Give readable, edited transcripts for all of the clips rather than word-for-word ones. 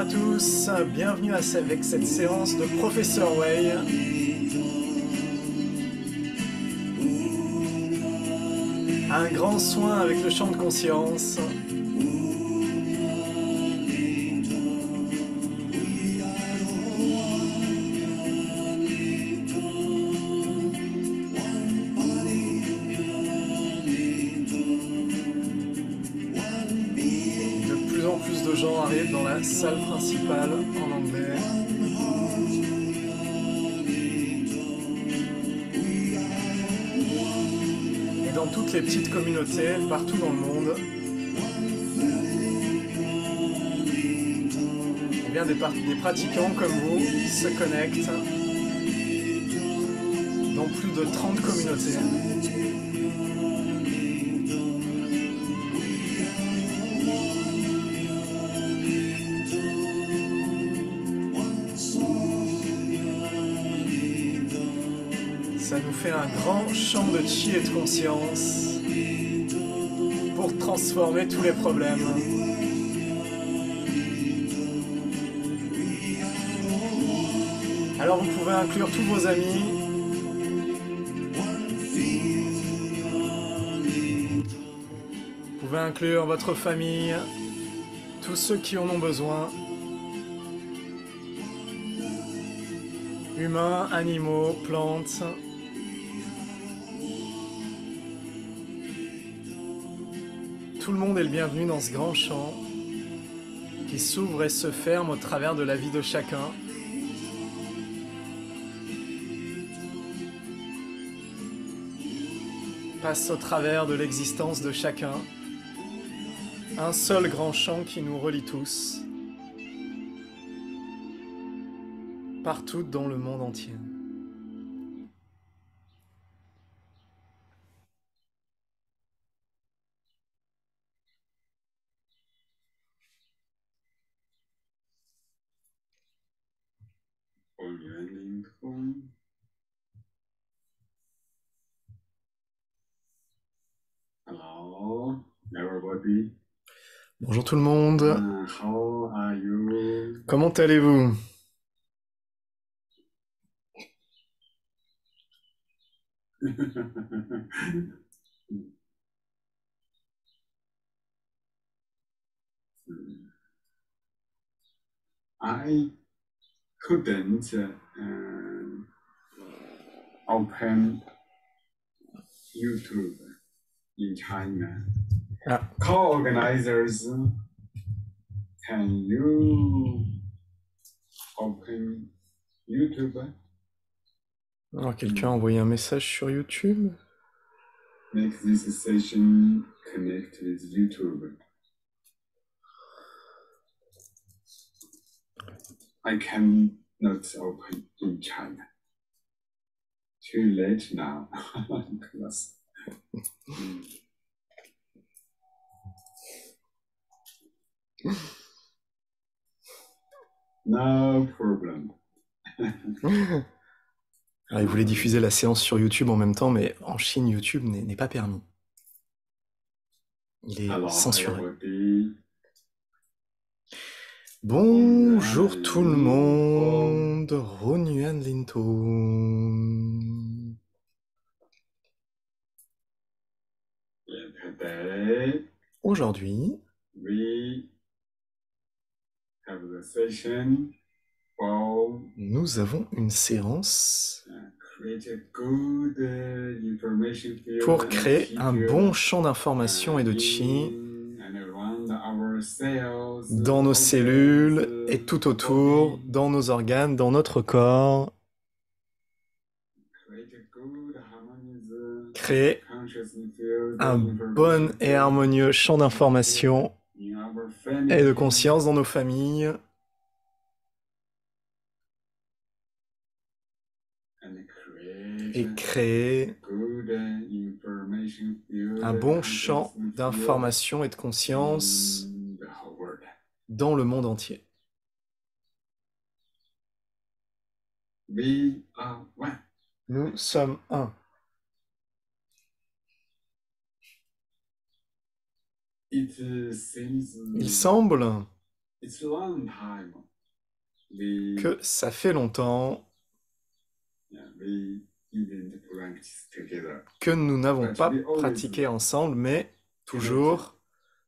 Bonjour à tous, bienvenue avec cette séance de Professeur Way. Un grand soin avec le champ de conscience. De plus en plus de gens arrivent dans la salle principale en anglais. Et dans toutes les petites communautés, partout dans le monde, eh bien des pratiquants comme vous se connectent dans plus de 30 communautés. Ça nous fait un grand champ de chi et de conscience pour transformer tous les problèmes. Alors vous pouvez inclure tous vos amis. Vous pouvez inclure votre famille, tous ceux qui en ont besoin. Humains, animaux, plantes. Tout le monde est le bienvenu dans ce grand champ qui s'ouvre et se ferme au travers de la vie de chacun. Passe au travers de l'existence de chacun. Un seul grand champ qui nous relie tous, partout dans le monde entier. Hello, everybody. Bonjour tout le monde. How are you? Comment allez-vous? I couldn't open YouTube in China. Ah, Co-organizers, can you open YouTube? alors quelqu'un a envoyé un message sur YouTube. Make this session connect with YouTube. I cannot open in China. Too late now. Class. No problem. Alors, il voulait diffuser la séance sur YouTube en même temps, mais en Chine, YouTube n'est pas permis. Il est Hello, censuré. everybody. Bonjour tout le monde, Ronjuan Linto. Today, Aujourd'hui, we have the session for nous avons une séance create a good information field pour créer and un figure, bon champ d'information et de chi in and around our cells, dans nos cellules et tout autour, body. dans nos organes, dans notre corps. Create a good harmonious Créer consciousness field un information bon et field harmonieux champ d'information in our et de family. conscience dans nos familles. Et créer un bon champ d'information et de conscience dans le monde entier. Nous sommes un. Il semble it's a long time. We, que ça fait longtemps yeah, we didn't practice together. que nous n'avons But pas we always pratiqué ensemble, mais toujours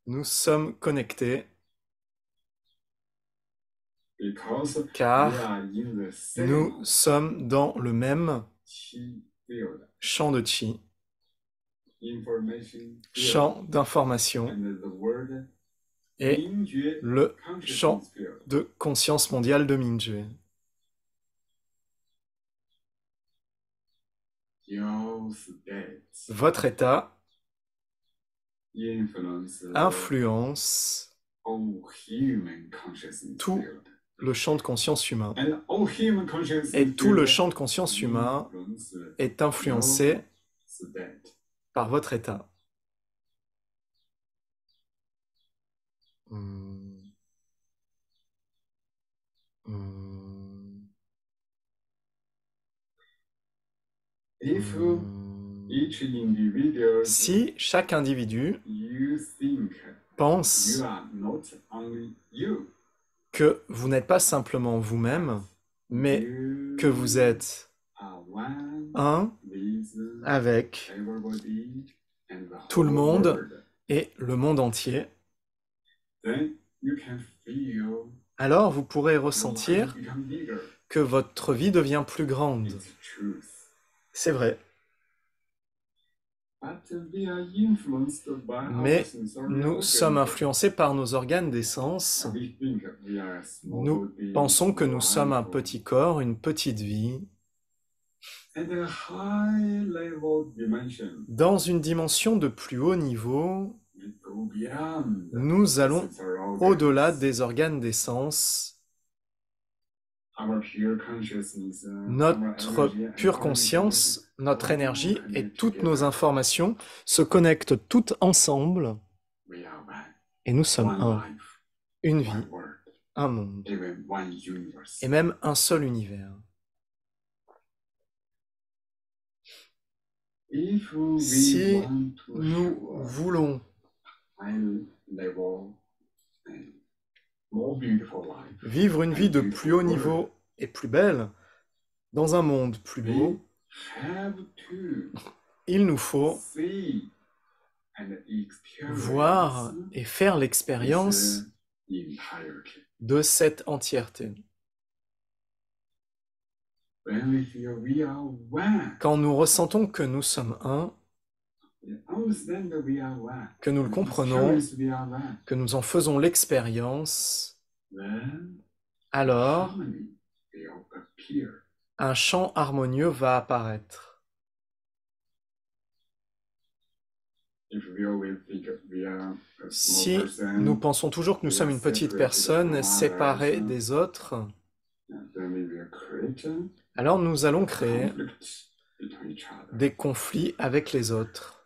nous sommes connectés because car we are in the same nous sommes dans le même chi field, champ de chi, information field, champ d'information and the word et Mingjue le champ consciousness field. de conscience mondiale de Mingyue. Your state Votre état influence influence all human consciousness tout field. le champ de conscience humain. And all human consciousness Et tout le field champ de conscience humain influence est influencé your state. par votre état. Hmm. Hmm. If Hmm. each individual Si chaque individu you think pense you are not only you, que vous n'êtes pas simplement vous-même, mais you que vous êtes are one un with avec everybody and the tout le whole monde world, et le monde entier, then you can feel alors vous pourrez your life ressentir become bigger. que votre vie devient plus grande. It's truth. C'est vrai, But we are influenced by mais our sensory nous sommes organs. influencés par nos organes des sens. We think we are a small Nous body, pensons que nous sommes un life, petit corps, une petite vie, and a high level dimension. dans une dimension de plus haut niveau. We go beyond Nous allons sensory organs. au-delà des organes des sens. Our pure consciousness, our Notre energy and pure our conscience, notre all énergie et connect toutes nos together. informations se connectent toutes ensemble We are one. et nous sommes One un, life, une one vie, world, un monde even one universe. et même un seul univers. If we Si want to nous have voulons a high level and more beautiful life, vivre une vie de plus haut niveau et plus belle, dans un monde plus we beau, have to il nous faut see and voir experience et faire l'expérience this entirety. de cette entièreté. When we feel we are one, Quand nous ressentons que nous sommes un, we understand that we are one, que nous le we comprenons, experience we are one, que nous en faisons l'expérience, then alors harmony will appear. un chant harmonieux va apparaître. If we always think we are a Si small person, nous pensons toujours que nous sommes une petite personne séparée des autres, then we will create alors nous allons créer conflict between each other. des conflits avec les autres.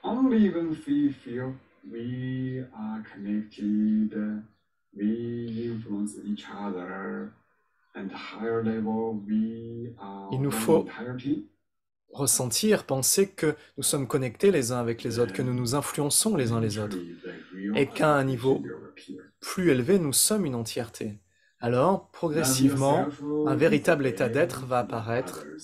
Only when we feel we are connected, we influence each other, and higher level we are Il nous one faut entirety, Ressentir, penser que nous sommes connectés les uns avec les autres, que nous nous influençons les uns les autres, eventually the real et qu'à un niveau connection will appear. plus élevé, nous sommes une entièreté. Alors, Love progressivement, yourself un is véritable a état d'être va way to apparaître others.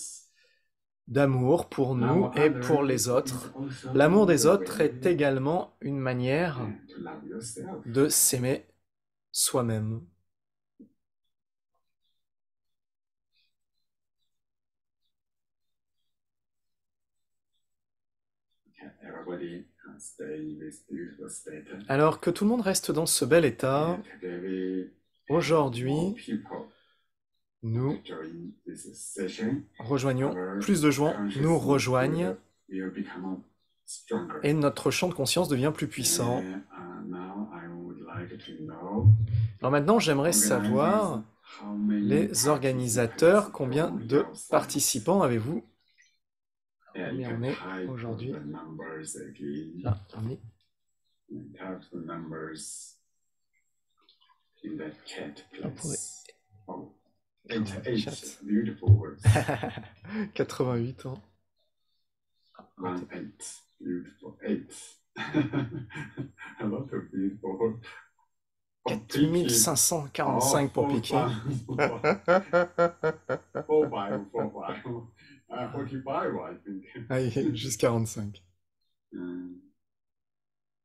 d'amour pour nous Love et others pour les is autres. also L'amour des the autres way est également une manière to love yourself. de s'aimer soi-même. Everybody stay in this beautiful state. Alors que tout le monde reste dans ce bel état, And today we aujourd'hui, more people nous join this session. rejoignons, plus de gens nous rejoignent Will become stronger. et notre champ de conscience devient plus puissant. And, now I would like to know Alors maintenant, j'aimerais savoir, how many les organisateurs, participants combien you de have. participants avez-vous? And Combien you on can est type aujourd'hui? the numbers again. Là, on est And type the numbers in the chat, On pourrait- please. Oh, Dans le 88 chat. beautiful words. 88 ans. 18 beautiful 8. A lot of beautiful words. For Peking. 4545 pour Pékin. 45. 45, I think. Allez, juste 45.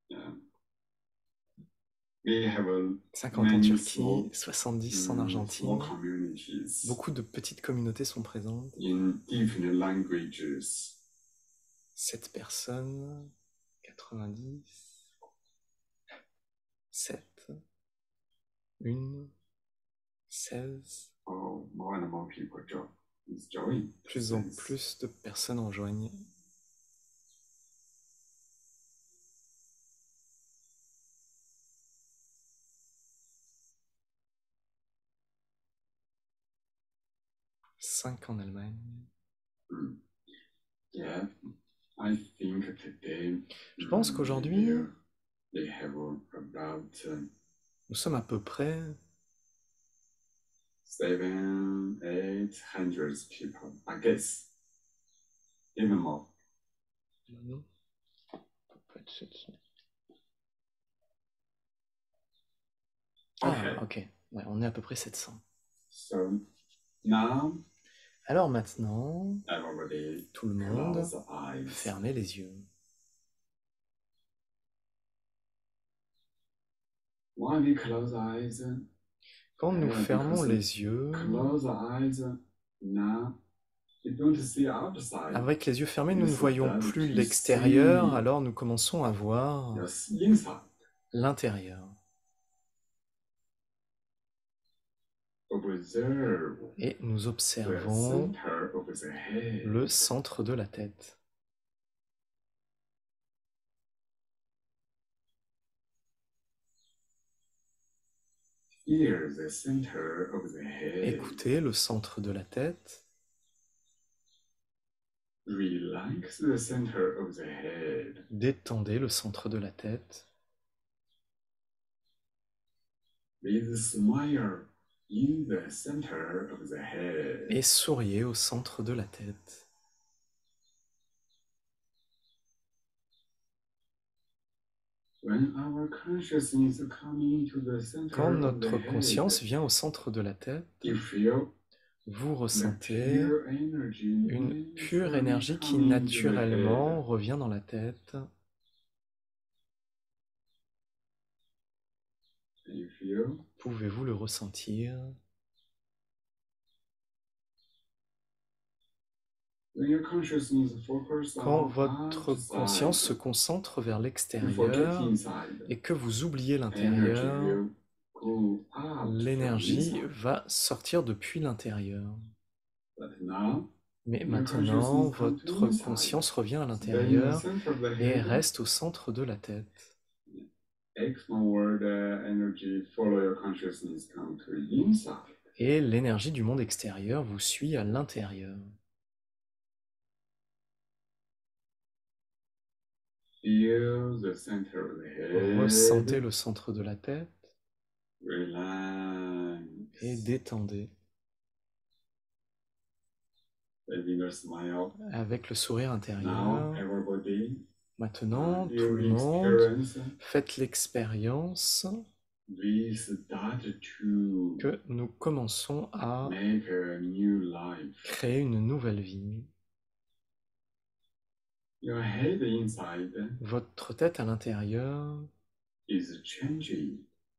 Yeah. We have 50 en many Turquie, small, 70 en small Argentine. communities Beaucoup de petites communautés sont présentes. in different languages. 7 personnes, 90, 7, 1, 16. Oh, more and more people join. Plus en plus de personnes en joignent. Cinq en Allemagne. Yeah, I think today, Je pense qu'aujourd'hui, they have about nous sommes à peu près 700-800 people, I guess. Even more. Non. Ah, ok. Ouais, on est à peu près 700. So now, alors maintenant, everybody tout le monde, close eyes. fermez les yeux. When we close eyes, Quand nous fermons les yeux, close eyes, now you don't see outside. Avec les yeux fermés, nous ne voyons plus l'extérieur, alors nous commençons à voir l'intérieur. Et nous observons le centre de la tête. Écoutez le centre de la tête. Détendez le centre de la tête. Et souriez au centre de la tête. Quand notre conscience vient au centre de la tête, vous ressentez une pure énergie qui naturellement revient dans la tête. Pouvez-vous le ressentir? Quand votre conscience se concentre vers l'extérieur et que vous oubliez l'intérieur, l'énergie va sortir depuis l'intérieur. Mais maintenant, votre conscience revient à l'intérieur et reste au centre de la tête. Et l'énergie du monde extérieur vous suit à l'intérieur. Ressentez le centre de la tête et détendez. Avec le sourire intérieur. Maintenant, tout le monde, faites l'expérience que nous commençons à créer une nouvelle vie. Votre tête à l'intérieur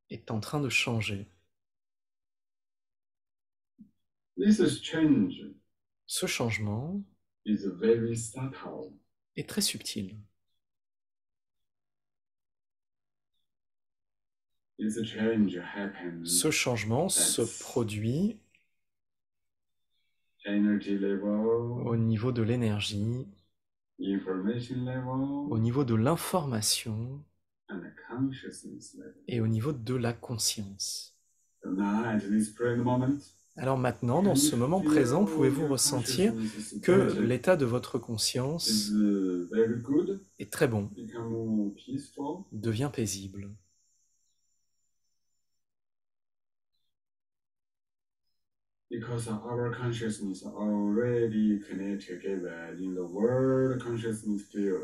est en train de changer. Ce changement est très subtil. Ce changement se produit au niveau de l'énergie, au niveau de l'information et au niveau de la conscience. Alors maintenant, dans ce moment présent, pouvez-vous ressentir que l'état de votre conscience est très bon, devient paisible.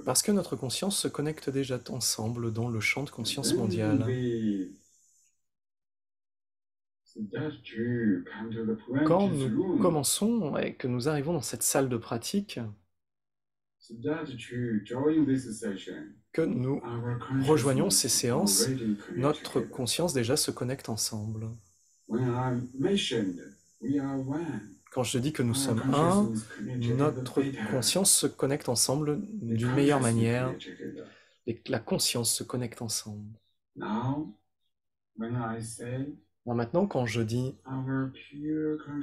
Parce que notre conscience se connecte déjà ensemble dans le champ de conscience mondiale. Quand nous commençons et que nous arrivons dans cette salle de pratique, que nous rejoignons ces séances, notre conscience déjà se connecte ensemble. Quand je dis que nous sommes un, notre conscience se connecte ensemble d'une meilleure manière et que la conscience se connecte ensemble. Maintenant, quand je dis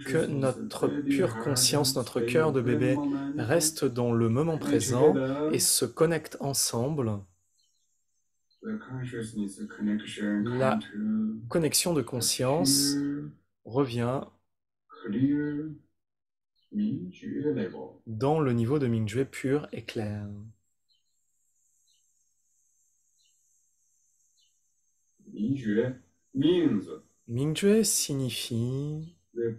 que notre pure conscience, notre cœur de bébé reste dans le moment présent et se connecte ensemble, la connexion de conscience revient dans le niveau de Mingjue pur et clair. Mingjue signifie le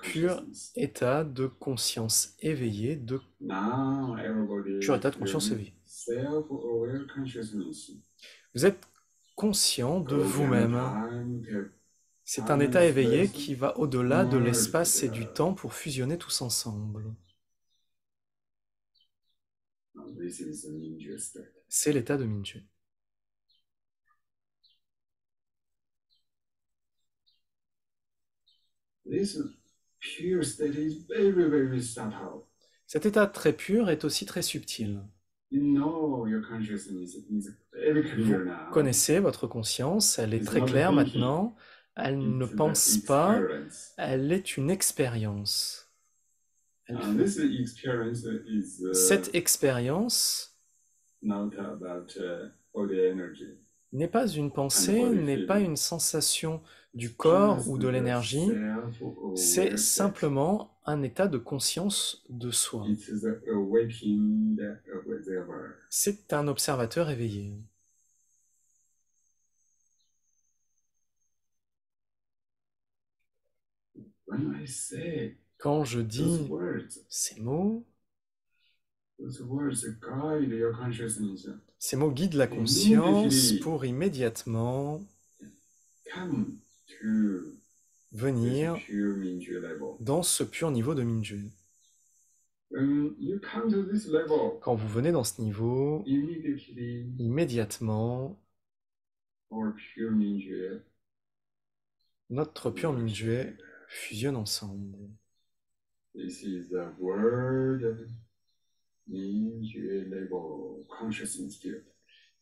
pur état de conscience éveillée, pur état de conscience éveillée. Vous êtes conscient de vous-même. C'est un état éveillé qui va au-delà de l'espace et du temps pour fusionner tous ensemble. C'est l'état de Mingjue. Cet état très pur est aussi très subtil. Vous connaissez votre conscience, elle est très claire maintenant, elle ne pense pas, elle est une expérience. Cette expérience n'est pas une pensée, n'est pas une sensation du corps ou de l'énergie, c'est simplement un état de conscience de soi. C'est un observateur éveillé. Quand je dis ces mots guident la conscience pour immédiatement venir dans ce pur niveau de Mingjue. Quand vous venez dans ce niveau, immédiatement, notre pur Mingjue fusionne ensemble.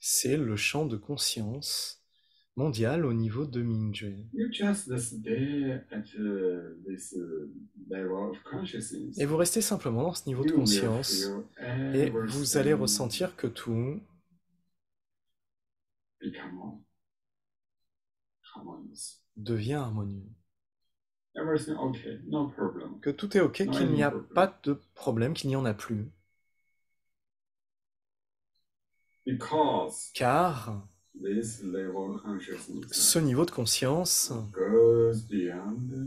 C'est le champ de conscience mondial au niveau de Mingjue. Et vous restez simplement dans ce niveau de conscience et vous allez ressentir que tout devient harmonieux. Que tout est ok, qu'il n'y a pas de problème, qu'il n'y en a plus. Car ce niveau de conscience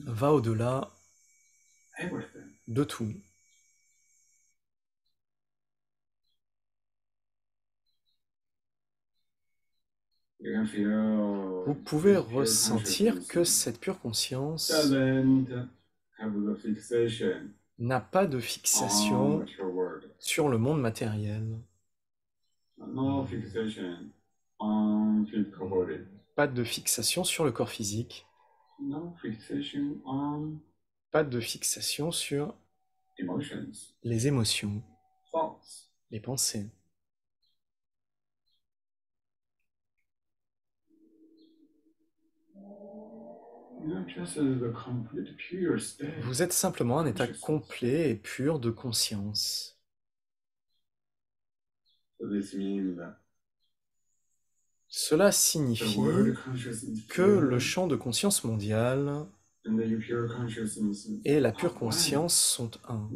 va au-delà de tout. Vous pouvez ressentir que cette pure conscience n'a pas de fixation sur le monde matériel. Pas de fixation sur le corps physique. Pas de fixation sur les émotions, les pensées. Vous êtes simplement un état complet et pur de conscience. Cela signifie que le champ de conscience mondial et la pure conscience sont un.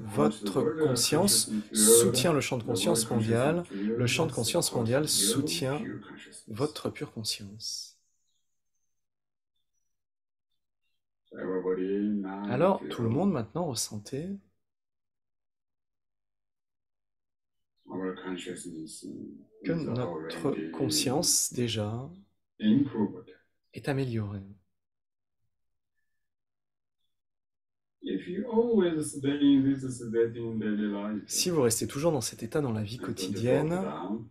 Votre conscience soutient le champ de conscience mondial, le champ de conscience mondial soutient votre pure conscience. Alors, tout le monde maintenant ressentez our consciousness que is notre already conscience déjà improved. est améliorée. If you always stay in this state in daily life, Si vous restez toujours dans cet état dans la vie and don't quotidienne, drop down,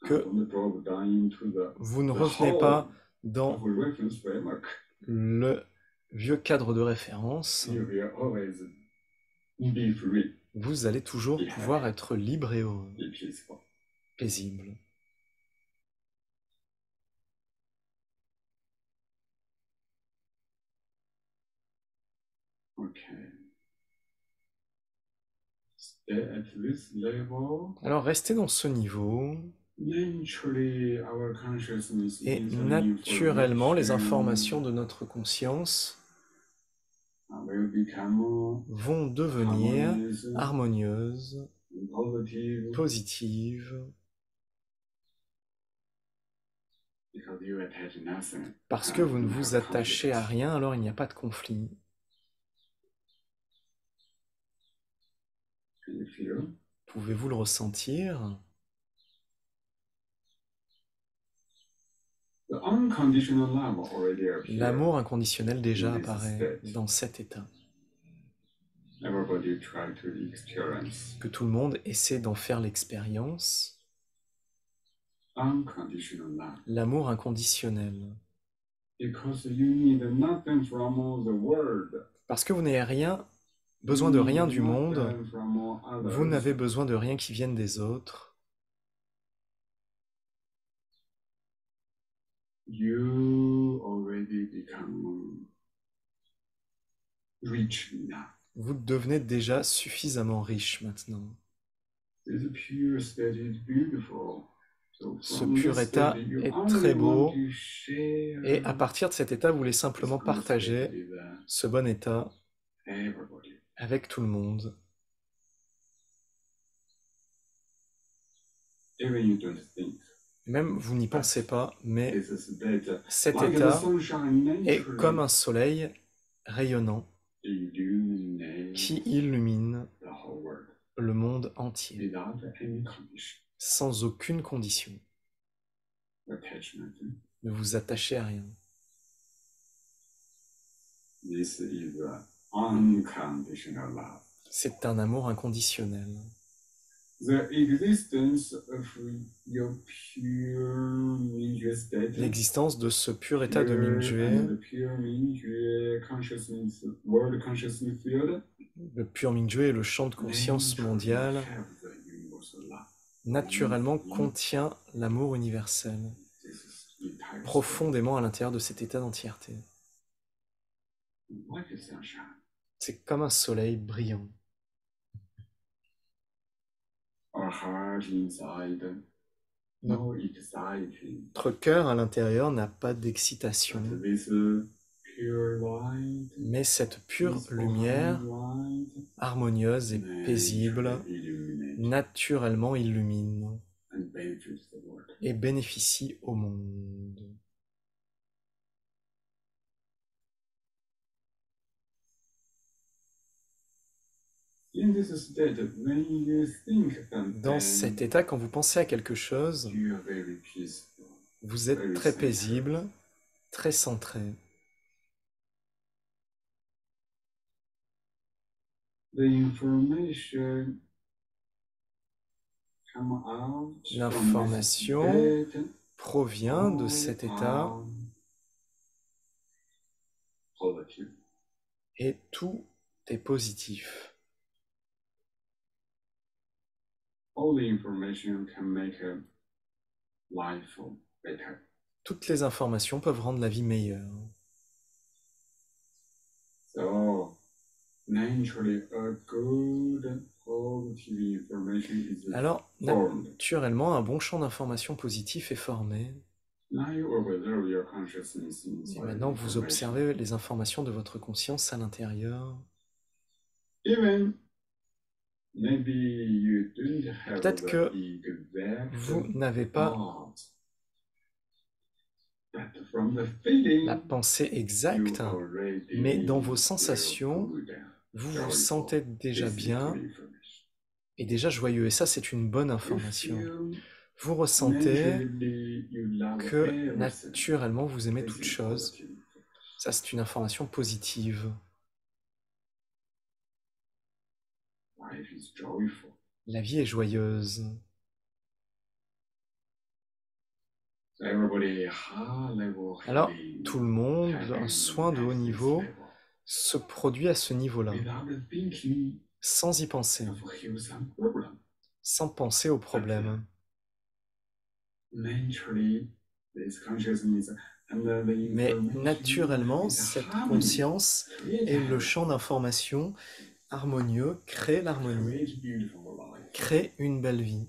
que don't drop down into vous ne the revenez hole pas of dans reference framework, le vieux cadre de référence, you will always be free, vous allez toujours Yeah. pouvoir être libre et heureux, be peaceful. paisible. Okay. Stay at this level. Alors restez dans ce niveau Naturally, our consciousness et is naturellement les informations de notre conscience will become vont devenir harmonious, harmonieuses, positive, positives, because you attach nothing. parce que vous ne vous attachez à rien, alors il n'y a pas de conflit. Can you feel? Pouvez-vous le ressentir? The unconditional love already appears. L'amour inconditionnel déjà apparaît dans cet état, Everybody try to experience que tout le monde essaie d'en faire l'expérience. unconditional love. L'amour inconditionnel. Because you need nothing from the world. Parce que vous n'avez besoin de rien du monde, Nothing from others. vous n'avez besoin de rien qui vienne des autres. You already become rich enough. Vous devenez déjà suffisamment riche maintenant. This pure state is beautiful. So Ce from pur this état state, you est only très beau, want to share et à partir de cet état, vous voulez simplement this good partager state with ce bon état everybody. avec tout le monde. Even you don't think. Même vous n'y pensez pas, mais This state, cet like the état sunshine est naturally comme un soleil rayonnant illuminate qui illumine the whole world le monde entier, without any condition, sans aucune condition. attachment. Ne vous attachez à rien. This is unconditional love. C'est un amour inconditionnel. The existence of your pure Mingjue state, L'existence de ce pur état de and Mingjue, the pure Mingjue consciousness, world consciousness field, le pur Mingjue et le champ de conscience mondial, have the universal love. naturellement contient l'amour universel, This is entire profondément à l'intérieur de cet état d'entièreté. state. Like a sunshine. C'est comme un soleil brillant. Our heart inside, no exciting. Notre cœur à l'intérieur n'a pas d'excitation, But this pure light, mais cette pure peaceful lumière, light, harmonieuse et paisible, naturally illuminate naturellement illumine and benefits the world. et bénéficie au monde. In this state, when you think Dans cet état, quand vous pensez à quelque chose, you are very peaceful. vous êtes très paisible, très centré. The information come out from L'information this state, provient de cet état positive. et tout est positif. All the information can make a life better. Toutes les informations peuvent rendre la vie meilleure. So, naturally, a good positive information is Alors, formed. naturellement, un bon champ d'informations positif est formé. Now you observe your consciousness Et inside maintenant, vous information. observez les informations de votre conscience à l'intérieur. Even maybe you don't have Peut-être the que exact vous n'avez pas thought, but from the feeling, la pensée exacte, you already mais dans vos feel sensations, good, vous vous joyful, sentez déjà physical bien information. est déjà joyeux, et ça, c'est une bonne You information. feel Vous ressentez naturally you love que everything. naturellement, vous aimez It's toutes choses. positive. Ça, c'est une information positive. Life is joyful. La vie est joyeuse. Everybody high level Alors, healing tout le monde, un happen soin de at haut this niveau, level. se produit à ce niveau-là, Without thinking sans y penser, of heal some problem. sans penser au problème. Naturally, this consciousness and the Mais information naturellement, is cette harmony, conscience create et le harmony, champ d'information harmonieux crée l'harmonie, create beautiful life. crée une belle vie.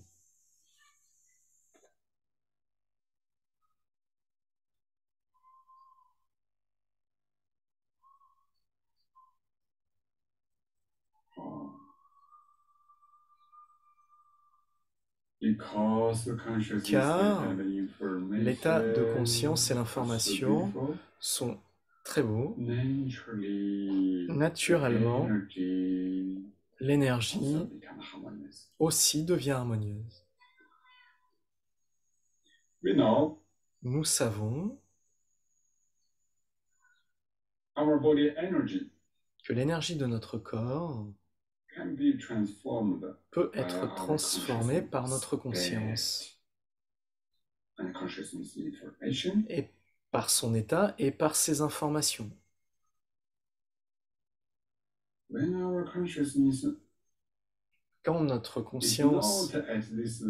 Because the consciousness Car and the information l'état de conscience et are so l'information beautiful, sont très beaux. naturally, the Naturellement, energy l'énergie also become harmonious. aussi devient harmonieuse. We know Nous savons our body energy que l'énergie de notre corps can be transformed peut by être our transformée par notre consciousness conscience and consciousness information. et par son état et par ses informations. When our consciousness Quand notre is conscience not at this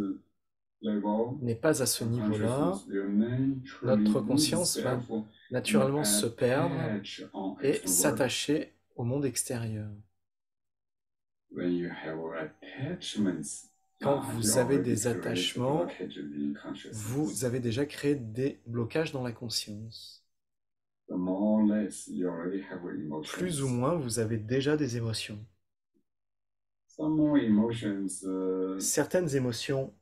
level, n'est pas à ce our niveau-là, consciousness will naturally notre lose conscience va itself naturellement and se perdre attach on et external world. s'attacher au monde extérieur. When you have attachments, Quand you vous avez already des create attachements, blockage in consciousness. vous avez déjà créé des blocages dans la conscience. The more or less you already have emotions. Plus ou moins, vous avez déjà des émotions. Some more emotions Certaines émotions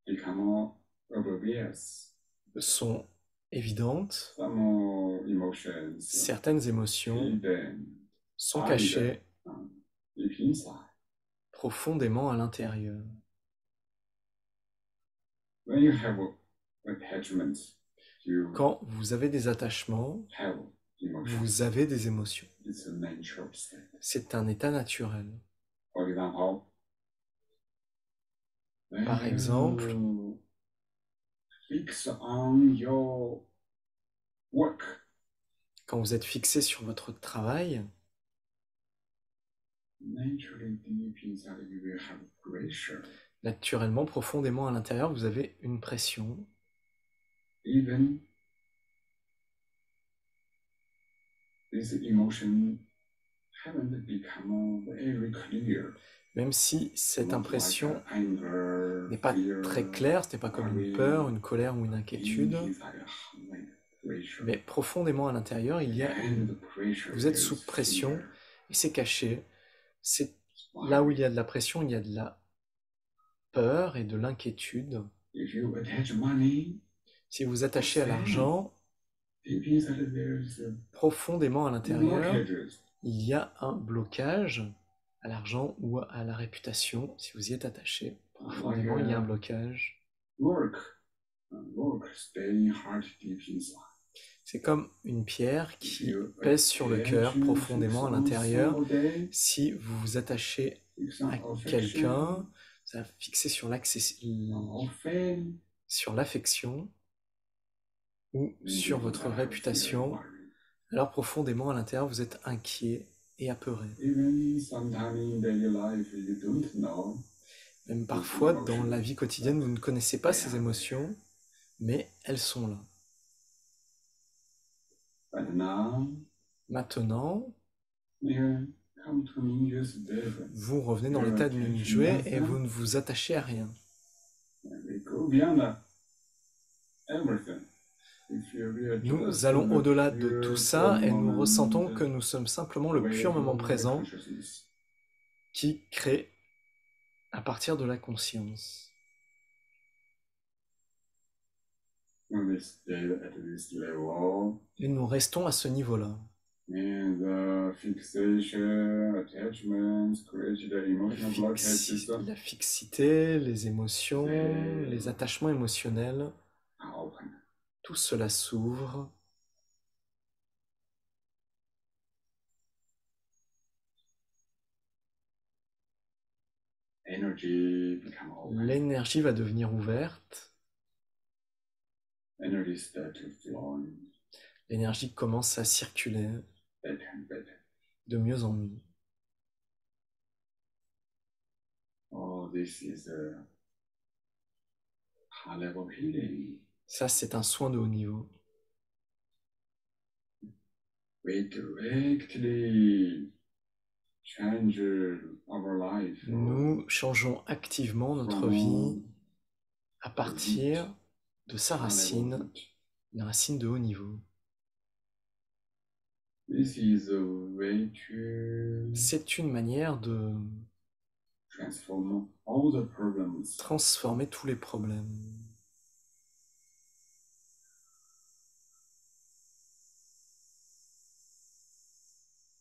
become obvious. sont évidentes. Some more emotions Certaines émotions hidden sont cachées deep inside. profondément à l'intérieur. When you have attachments, you Quand vous avez des attachements, have emotions. vous avez des émotions. It's a natural state. C'est un état naturel. For example, when Par exemple, you fix on your work, quand vous êtes fixé sur votre travail, naturally deep inside you will have pressure. naturellement, profondément à l'intérieur, vous avez une pression. Even this emotion haven't become very clear. Même si cette Not impression like anger, n'est pas fear, très claire, ce n'est pas comme une peur, une colère ou une inquiétude, deep inside, like pressure. mais profondément à l'intérieur, il y a And the pressure vous êtes is sous pression fear. et c'est caché. C'est là où il y a de la pression, il y a de la peur et de l'inquiétude. If you attach money, Si vous attachez à l'argent, deep inside there is profondément à l'intérieur, blockages. il y a un blocage à l'argent ou à la réputation. Si vous y êtes attaché, profondément, il y a un blocage. Work staying hard deep inside. C'est comme une pierre If qui you pèse sur le cœur attach profondément à to l'intérieur. somebody, Si vous vous attachez fix à on quelqu'un, affection, ça va fixer sur offend, sur l'affection ou sur votre réputation, worry. alors profondément à l'intérieur, vous êtes inquiet et apeuré. Even sometimes in daily life you don't know. Même parfois, dans la vie quotidienne, vous ne connaissez pas ces émotions, mais elles sont là. But now, Maintenant, you come to Mingyue state. vous revenez dans l'état de Mingyue et vous ne vous attachez à rien. We go beyond everything. If you realize Nous allons au-delà de pure tout ça et nous moment, ressentons que nous sommes simplement le pur moment présent consciousness. qui crée à partir de la conscience. When we stay at this level, Et nous restons à ce niveau-là. And the fixation, attachments, create the emotional blockages La fixité, les émotions, les attachements émotionnels, are open. tout cela s'ouvre. Energy become open. L'énergie va devenir ouverte. Energy start to flow L'énergie commence à circuler better and better. de mieux en mieux. Oh, this is a high level healing. Ça, c'est un soin de haut niveau. We directly change our life. Nous changeons activement notre vie à partir de sa racine, une racine de haut niveau. This is a way to C'est une manière de transform all the problems. transformer tous les problèmes.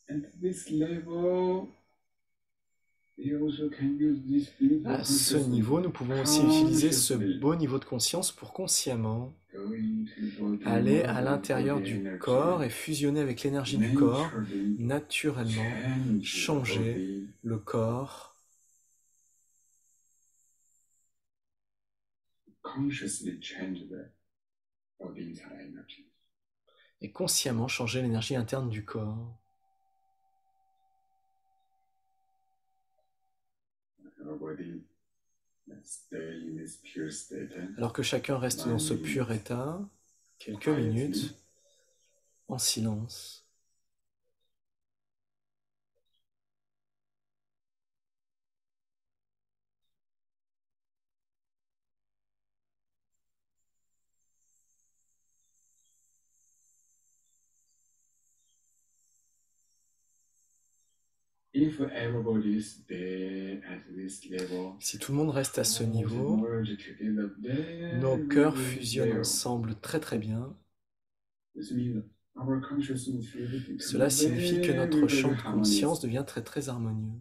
At this level, we also can use this beautiful À ce niveau, nous pouvons aussi utiliser ce beau niveau de conscience pour consciemment aller à l'intérieur du corps et fusionner avec l'énergie du corps, naturellement changer le corps, consciously change the body energy. Et consciemment changer l'énergie interne du corps. Alors que chacun reste dans ce pur état, quelques minutes, en silence. Si tout le monde reste à ce niveau, nos cœurs fusionnent ensemble très très bien. Cela signifie que notre champ de conscience devient très très harmonieux.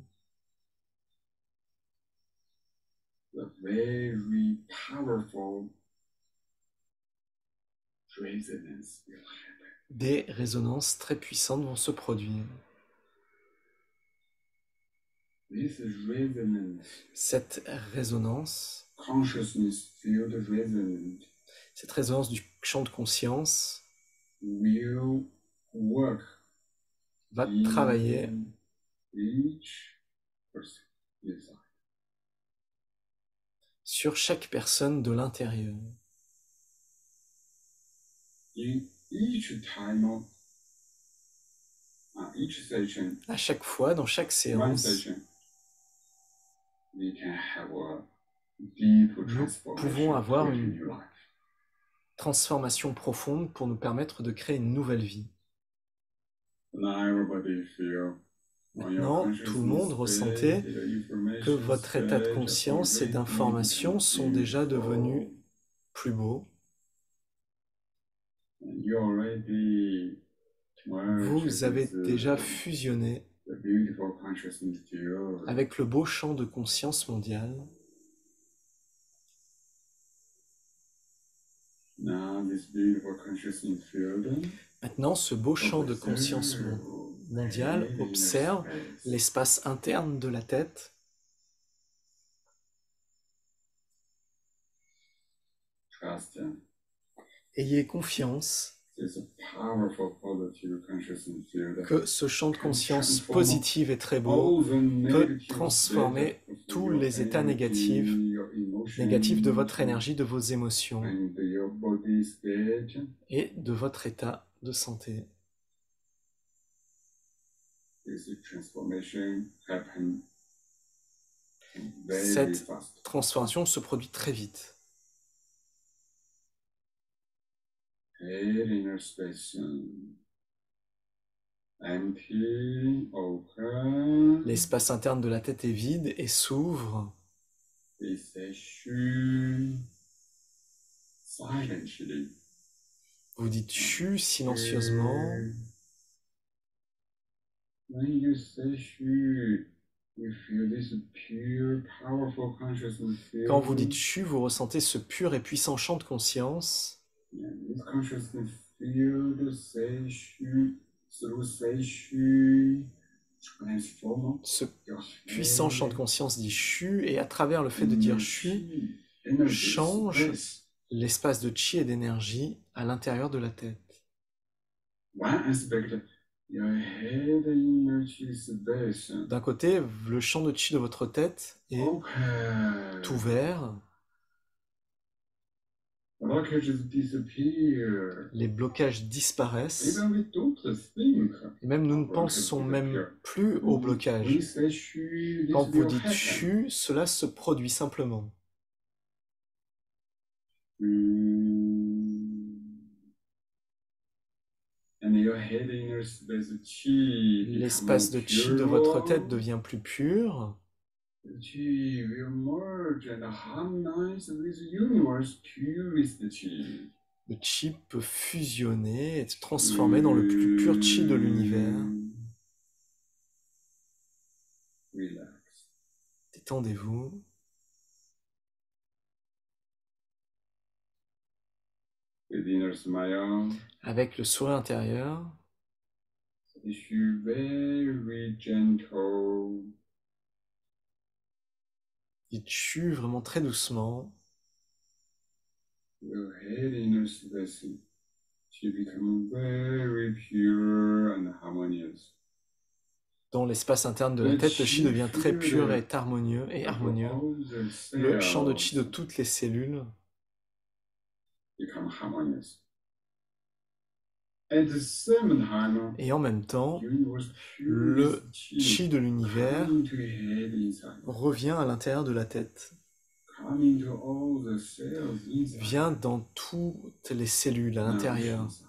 Des résonances très puissantes vont se produire. Cette résonance du champ de conscience va travailler sur chaque personne de l'intérieur. À chaque fois, dans chaque séance, nous pouvons avoir une transformation profonde pour nous permettre de créer une nouvelle vie. Maintenant, tout le monde ressentez que votre état de conscience et d'information sont déjà devenus plus beaux. Vous avez déjà fusionné avec le beau champ de conscience mondial. Maintenant, ce beau champ de conscience mondial observe l'espace interne de la tête. Ayez confiance que ce champ de conscience positive et très beau peut transformer tous les états négatifs de votre énergie, de vos émotions et de votre état de santé. Cette transformation se produit très vite. L'espace interne de la tête est vide et s'ouvre. Vous dites chu silencieusement. when you say Xu, you feel this pure, powerful consciousness Quand vous dites field. Chu, vous ressentez ce pur et puissant champ de conscience. Yeah, this consciousness field, say Xu, through say Xu, transform Ce your puissant champ de head conscience dit Chu, et à travers le fait de dire Chu, energy change space. l'espace de Chi et d'énergie à l'intérieur de la tête. One aspect, your head energy space D'un côté, le champ de Chi de votre tête est open. ouvert, Blockages disappear. les blocages disparaissent, Even we don't think. et même nous ne pensons même plus au blocage. We say Xu, this Quand vous will dites happen. Chu, cela se produit simplement. And your head inner space Qi L'espace de Chi de votre tête devient plus pur. Qi will merge and harmonize with the universe purest Qi. Le Chi peut fusionner et se transformer dans le plus pur Chi de l'univers. Relax. Détendez-vous. With inner smile. Avec le sourire intérieur. Qi very gentle. Dites Chu vraiment très doucement. Your head inner space Qi become very pure and harmonious. Dans l'espace interne de la tête, le Chi devient très pur et harmonieux. Le champ de Chi de toutes les cellules become harmonious. At the same time, et en même temps, universe le Qi Chi de l'univers come into head inside, revient à l'intérieur de la tête, come into all the cells inside, vient dans toutes les cellules à l'intérieur. inside.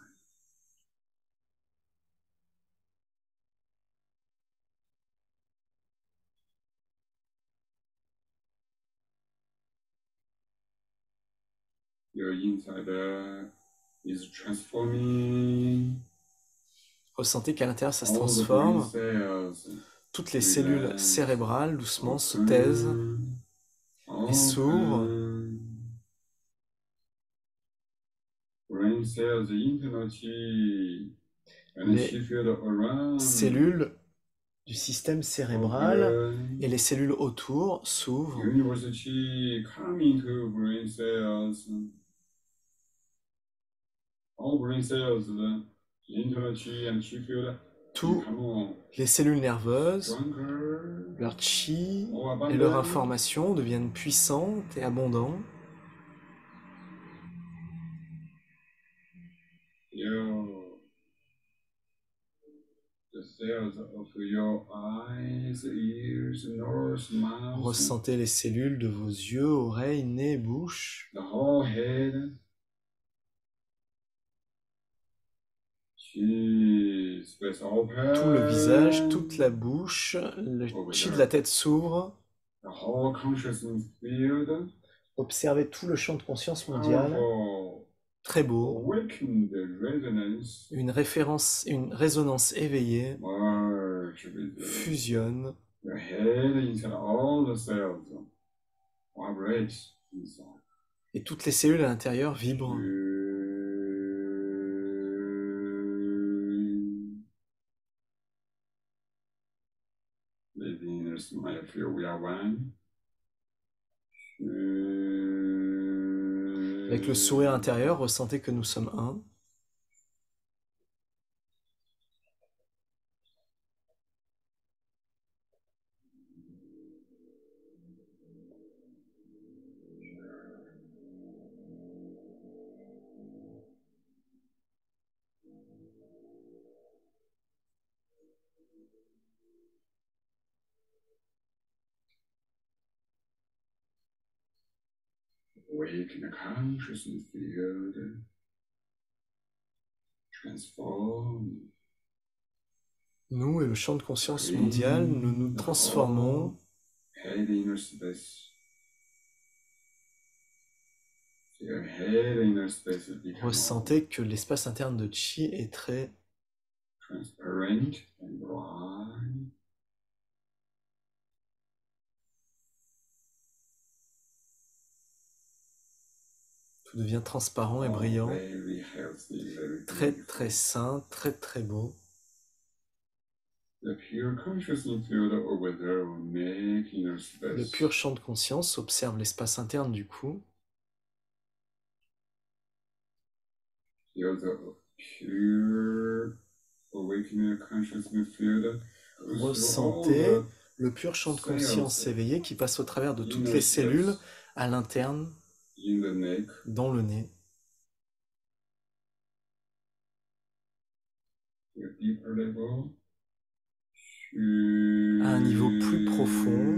Your inside is transforming. Ressentez qu'à l'intérieur, ça se All the transforme. brain cells Toutes les cellules cérébrales, doucement, se taisent et s'ouvrent. Brain cells, internal Qi, and Les Qi field around. cellules du système cérébral et les cellules autour s'ouvrent. Universe Qi come into brain cells. All brain cells, the internal Qi and Qi field Tous become les cellules nerveuses, stronger, leur chi more et leur abundant. information deviennent puissantes et abondantes. The cells of your eyes, ears, nose, mouth, Ressentez les cellules de vos yeux, oreilles, nez, bouche. the whole head. Qi space open. Tout le visage, toute la bouche, le chi de la tête s'ouvre. The whole consciousness field. Observez tout le champ de conscience mondial, Powerful. très beau. Awaken the resonance. Une résonance éveillée Merge with the fusionne. your head inside all the cells. Vibrates inside. Et toutes les cellules à l'intérieur vibrent. Smile, feel we are one. Avec le sourire intérieur, ressentez que nous sommes un. Awaken the consciousness field. Transform. Nous et le champ de conscience mondial, nous nous transformons. Head inner space. Your head inner space becomes Ressentez que l'espace interne de Chi est très transparent and bright. Tout devient transparent et brillant, très très sain, très très beau. Le pure Le pur champ de conscience observe l'espace interne du cou. Ressentez le pur champ de conscience éveillé qui passe au travers de toutes les cellules à l'interne, dans le nez. À un niveau plus profond,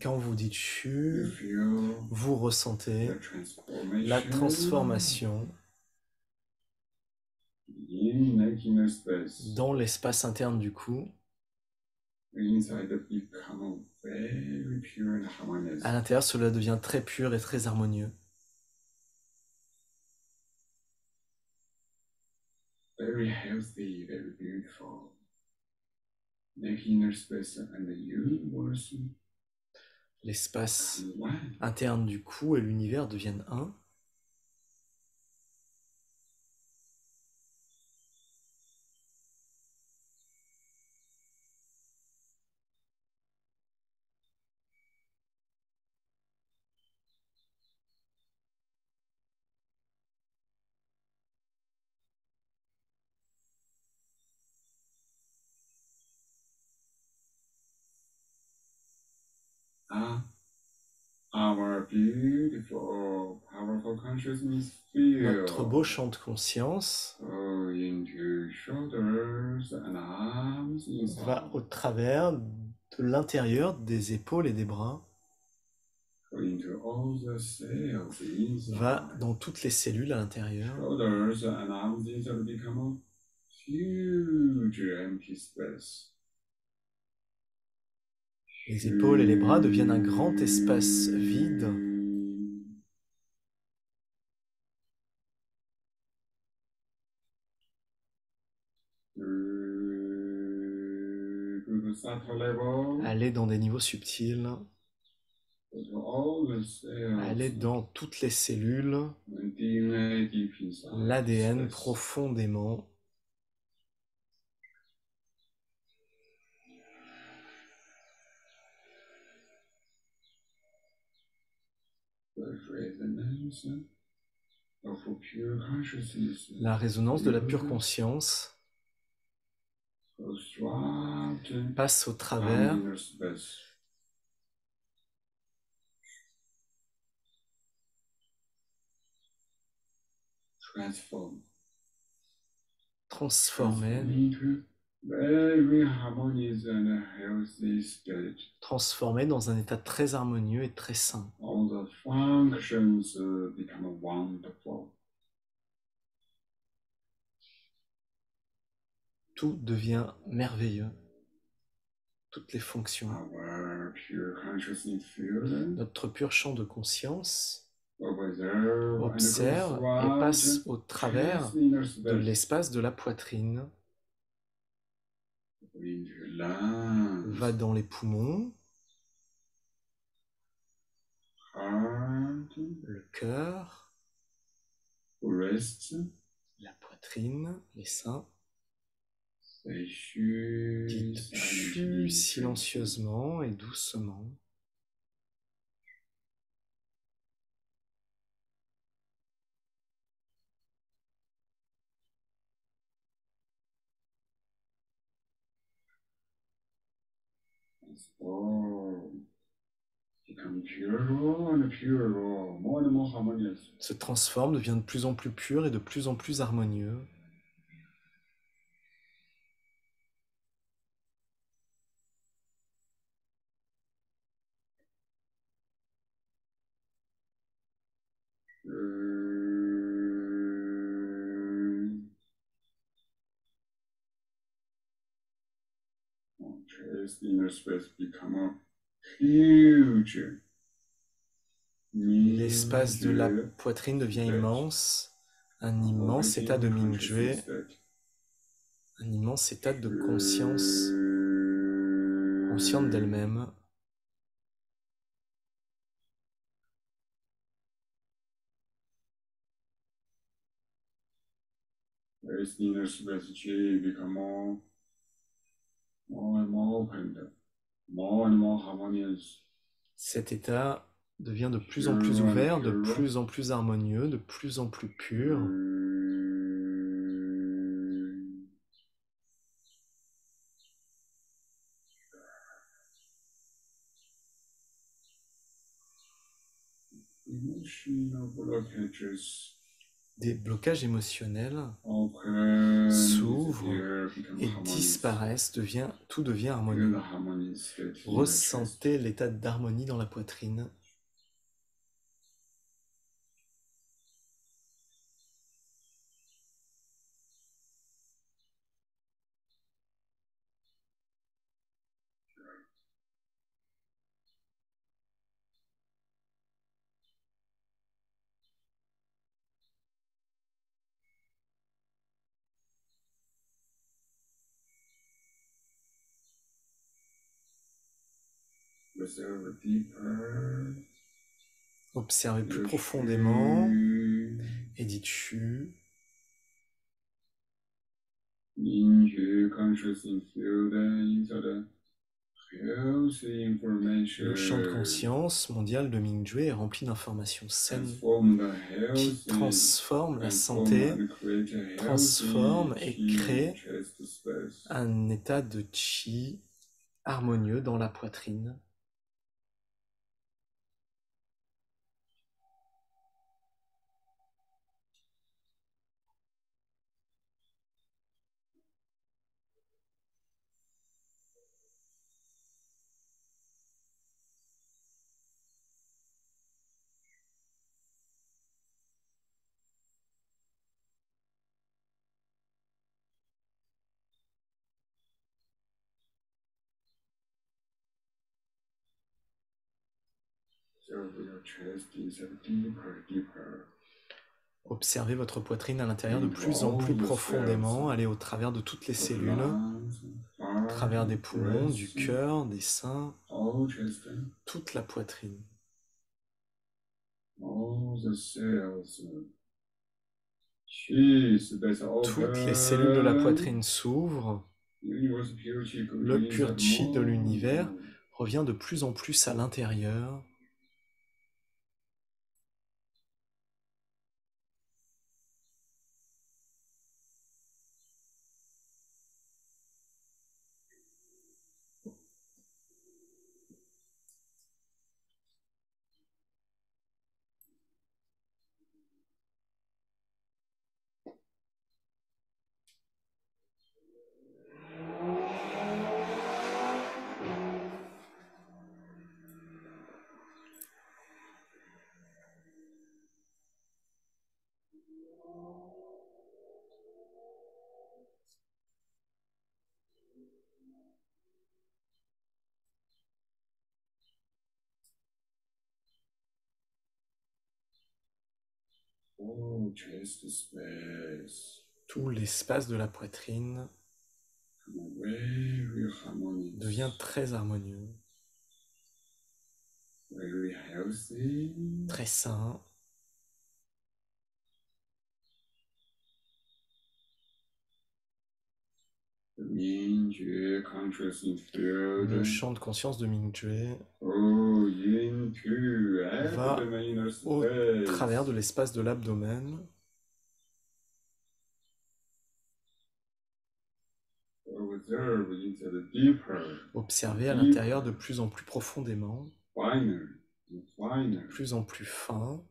quand vous dites chu, vous ressentez la transformation dans l'espace interne du cou. À l'intérieur, cela devient très pur et très harmonieux. Very healthy, very beautiful. Make inner space and the universe L'espace one. interne du cou et l'univers deviennent un. Our beautiful, powerful consciousness field Notre beau champ de conscience into shoulders and arms va inside. au travers de l'intérieur des épaules et des bras, Into all the cells inside. va dans toutes les cellules à l'intérieur. Shoulders and arms inside become a huge empty space. Les épaules et les bras deviennent un grand espace vide. To the subtle level, Allez dans des niveaux subtils. to all the cells, Allez dans toutes les cellules. and DNA deep inside. L'ADN Space. profondément. The resonance of pure consciousness La résonance de la pure conscience goes throughout passe au our travers inner space. transformée, Into very harmonious and healthy state. transformée dans un état très harmonieux et très sain. All the functions become wonderful. Tout devient merveilleux. Toutes les fonctions. Our pure consciousness field Notre pur champ de conscience observe and observe goes et passe throughout au travers chest, inner de space. l'espace de la poitrine, Into lungs, va dans les poumons, heart, le cœur, breast, la poitrine, les seins. say chu, Dites chu silencieusement et doucement. Oh, become purer and purer, more and more harmonious. Se transforme, devient de plus en plus pur et de plus en plus harmonieux. Chest, inner space become huge. L'espace de la poitrine devient immense, un immense état de Mingjue, un immense état de conscience consciente d'elle-même. As inner space chi become more and more opened, more and more harmonious. Cet état devient de plus en plus ouvert, de plus en plus harmonieux, de plus en plus pur. Emotional blockages Des blocages émotionnels open, s'ouvrent et disparaissent, tout devient harmonieux. Ressentez l'état d'harmonie dans la poitrine. Observez plus profondément et dites Chu. Le champ de conscience mondial de Mingjue est rempli d'informations saines qui transforment la santé, transforment et créent un état de chi harmonieux dans la poitrine. Observez votre poitrine à l'intérieur de plus en plus profondément, allez au travers de toutes les cellules, au travers des poumons, du cœur, des seins, toute la poitrine. Toutes les cellules de la poitrine s'ouvrent. Le pur chi de l'univers revient de plus en plus à l'intérieur. Tout l'espace de la poitrine devient très harmonieux, très sain. Le champ de conscience de Mingjue va au travers de l'espace de l'abdomen. Observez à l'intérieur de plus en plus profondément. de plus en plus fin.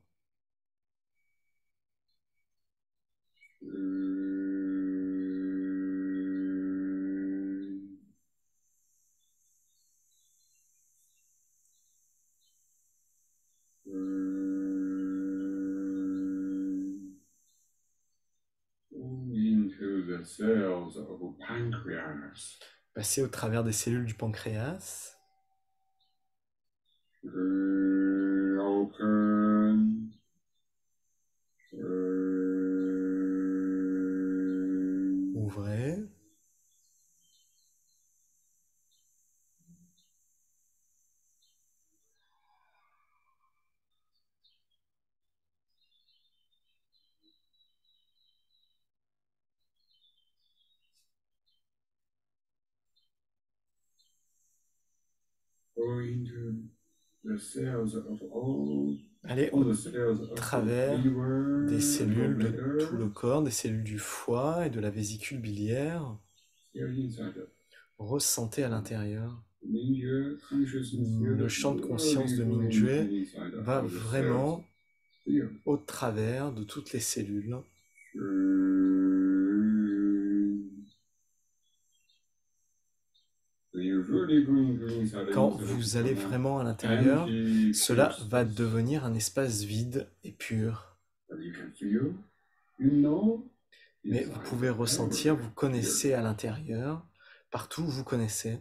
Into the cells of pancreas. Passer au travers des cellules du pancréas. Open. Ouvrez. Go into the cells of all Allez all au the cells of the travers liver des and cellules de gallbladder. tout le corps, des cellules du foie et de la vésicule biliaire. Here inside. Ressentez à l'intérieur. Mingjue consciousness Le champ de conscience de Mingjue va of the vraiment cells. Here. au travers de toutes les cellules. Quand vous allez vraiment à l'intérieur, cela va devenir un espace vide et pur. Mais vous pouvez ressentir, vous connaissez à l'intérieur, partout où vous connaissez.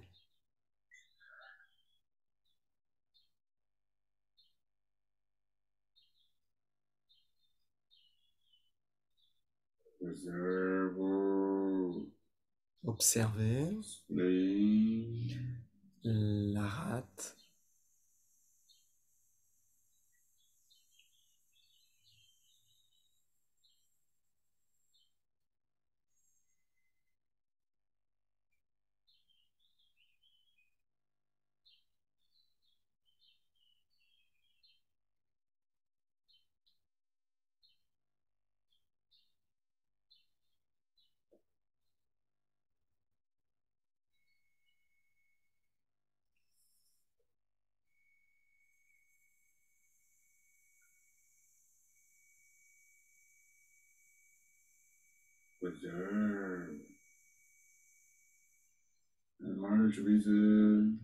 Observez la rate.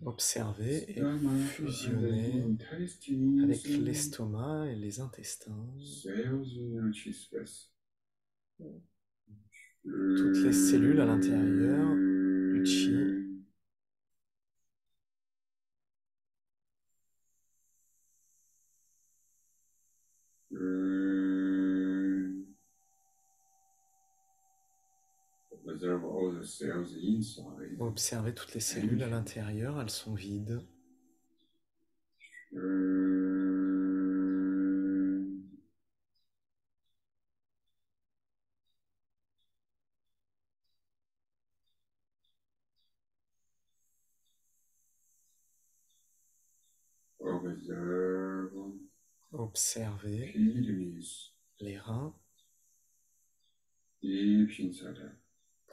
Observez et fusionnez avec l'estomac et les intestins. Toutes les cellules à l'intérieur du chi. Observez toutes les cellules à l'intérieur, elles sont vides. Observez les reins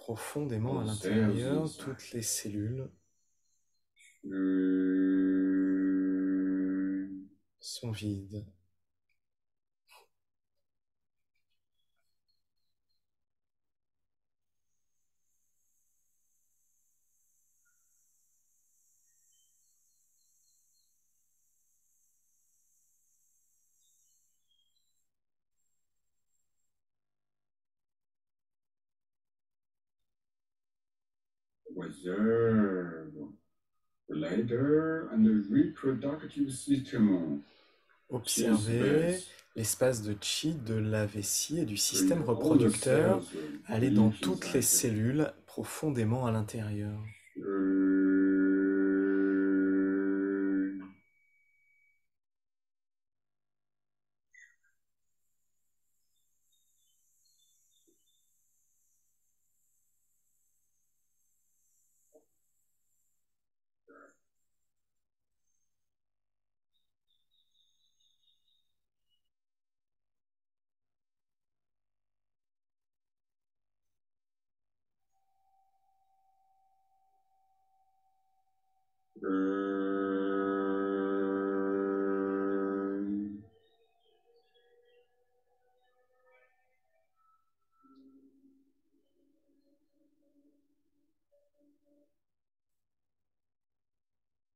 profondément à l'intérieur, toutes les cellules sont vides. Observez l'espace de chi, de la vessie et du système reproducteur aller dans toutes les cellules profondément à l'intérieur.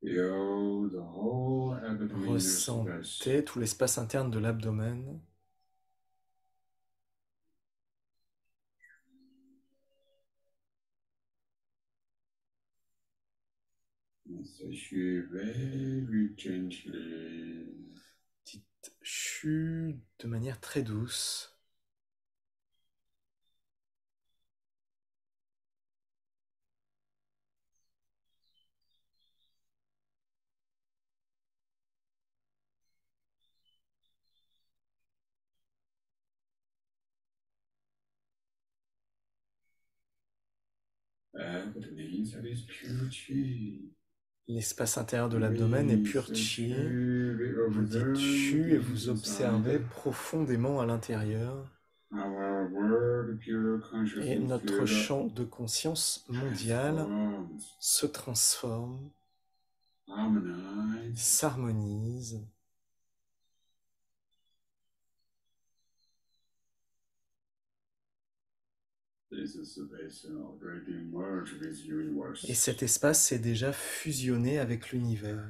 Feel the whole abdominal space. Ressentez tout l'espace interne de l'abdomen. Very gently. Dites chu de manière très douce. L'espace intérieur de l'abdomen est pur chi. Vous dites chu et vous observez profondément à l'intérieur. Et notre champ de conscience mondial se transforme, s'harmonise. Et cet espace s'est déjà fusionné avec l'univers.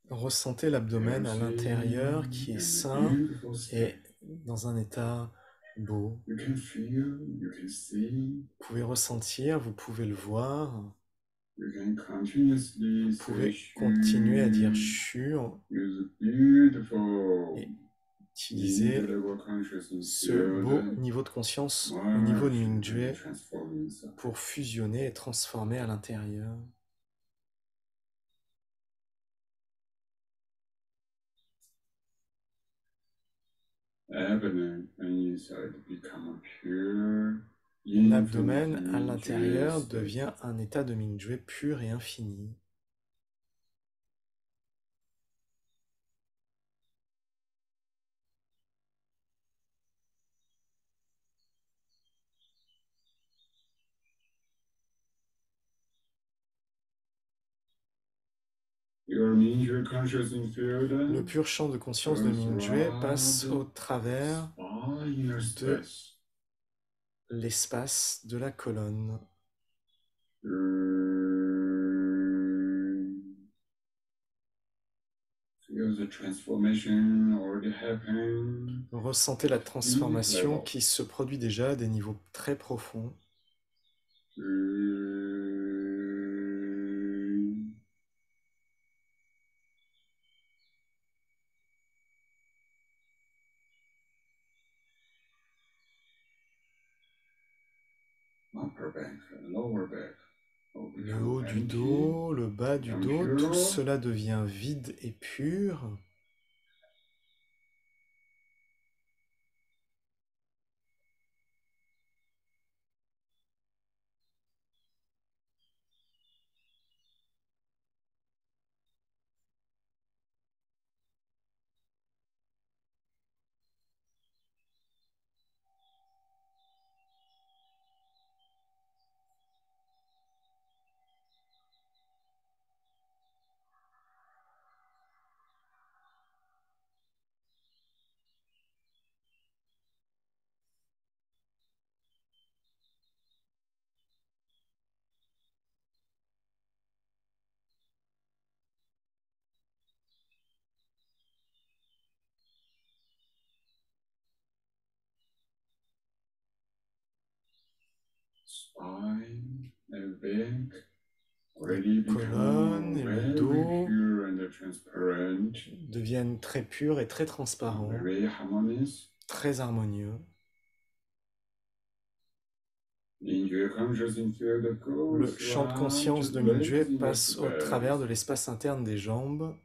Ressentez l'abdomen à l'intérieur qui est sain et dans un état beau. Vous pouvez ressentir, vous pouvez le voir. Vous pouvez continuer à dire chu et utiliser ce beau niveau de conscience au niveau de Mingjue pour fusionner et transformer à l'intérieur. L'abdomen à l'intérieur devient un état de Mingjue pur et infini. Le pur champ de conscience de Mingjue passe au travers de l'espace de la colonne. Ressentez la transformation qui se produit déjà à des niveaux très profonds. Le haut du dos, le bas du dos, tout cela devient vide et pur. spine and back La already colonne become et le very dos pure and transparent, deviennent très purs et très transparents, very harmonious. très harmonieux. Mingyu consciousness field Le goes champ de right conscience to de the Mingjue legs in the passe au travers de space. l'espace interne des jambes.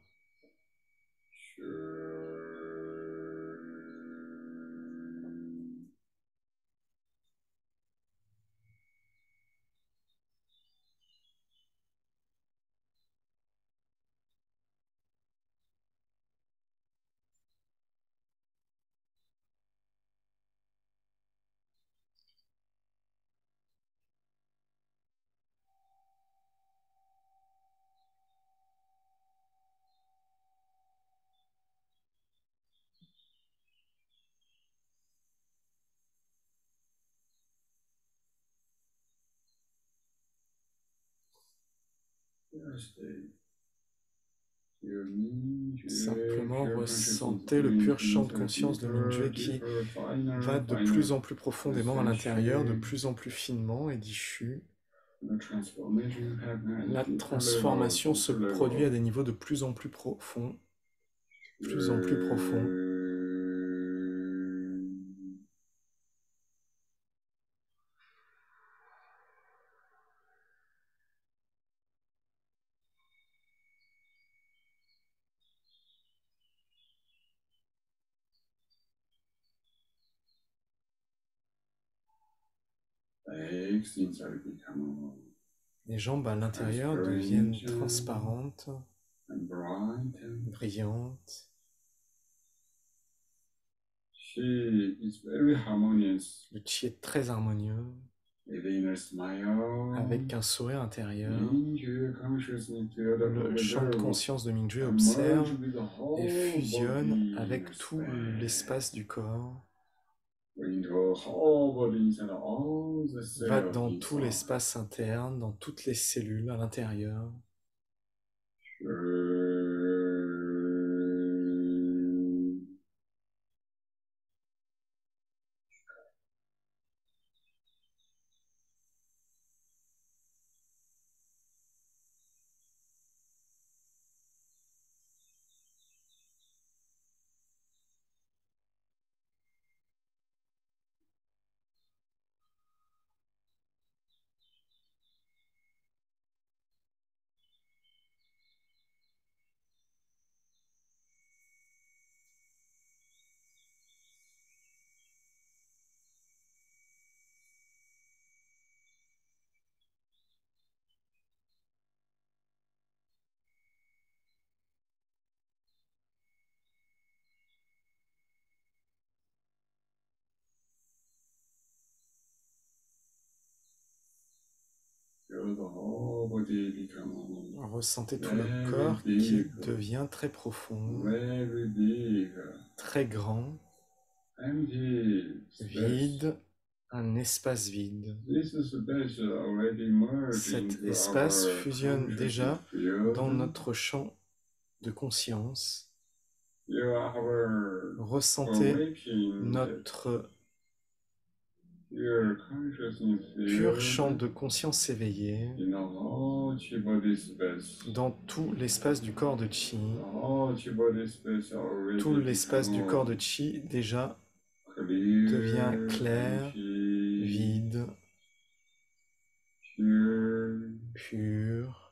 Simplement ressentez le pur champ de conscience de Mingjue qui va de plus en plus profondément à l'intérieur, de plus en plus finement et diffus. La transformation se produit à des niveaux de plus en plus profonds, plus en plus profonds. Les jambes à l'intérieur deviennent transparentes, brillantes. Le chi est très harmonieux, avec un sourire intérieur. Le champ de conscience de Mingjue observe et fusionne avec tout l'espace du corps, va dans tout l'espace interne, dans toutes les cellules à l'intérieur. Ressentez tout le corps qui devient très profond, très grand, vide, un espace vide. Cet espace fusionne déjà dans notre champ de conscience. Ressentez notre pur champ de conscience éveillé dans tout l'espace du corps de Chi. Tout l'espace du corps de Chi déjà devient clair, vide, pur.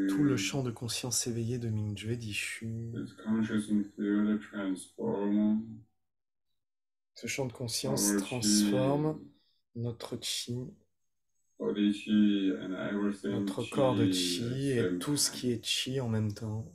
Tout le champ de conscience éveillé de Mingjue diffus. Ce champ de conscience transforme notre chi, notre corps de chi et tout ce qui est chi en même temps.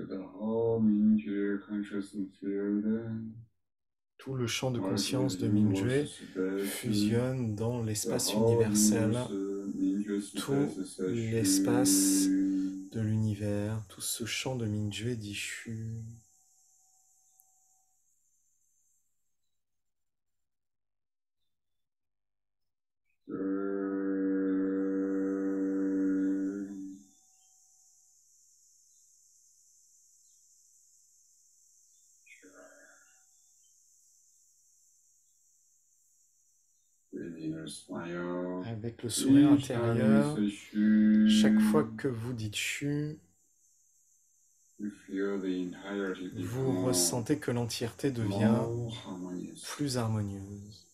the whole Mingjue consciousness field Tout le champ de conscience de Mingjue fusionne dans l'espace universel, tout l'espace de l'univers, tout ce champ de Mingjue diffus. Avec le sourire intérieur, chaque fois que vous dites chu, vous ressentez que l'entièreté devient plus harmonieuse.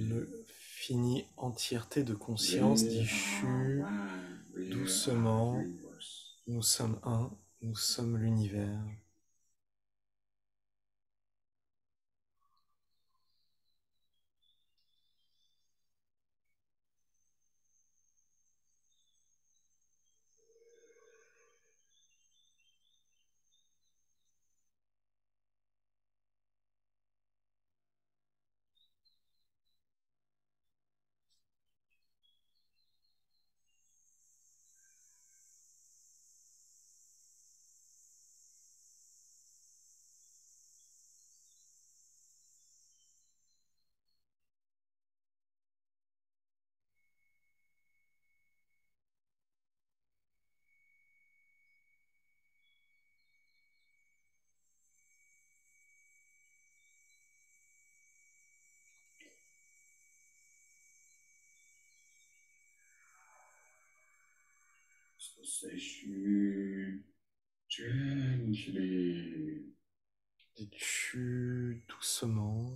L'infinie entièreté de conscience dit chu doucement, nous sommes un, nous sommes l'univers. Dites chu doucement.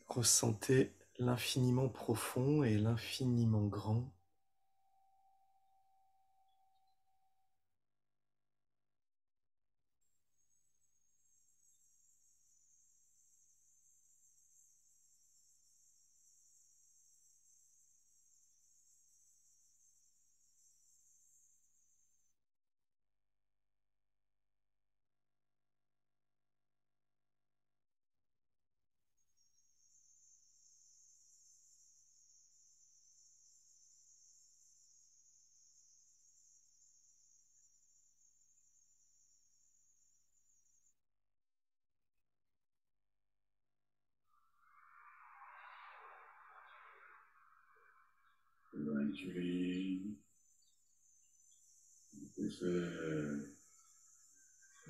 Ressentez l'infiniment profond et l'infiniment grand.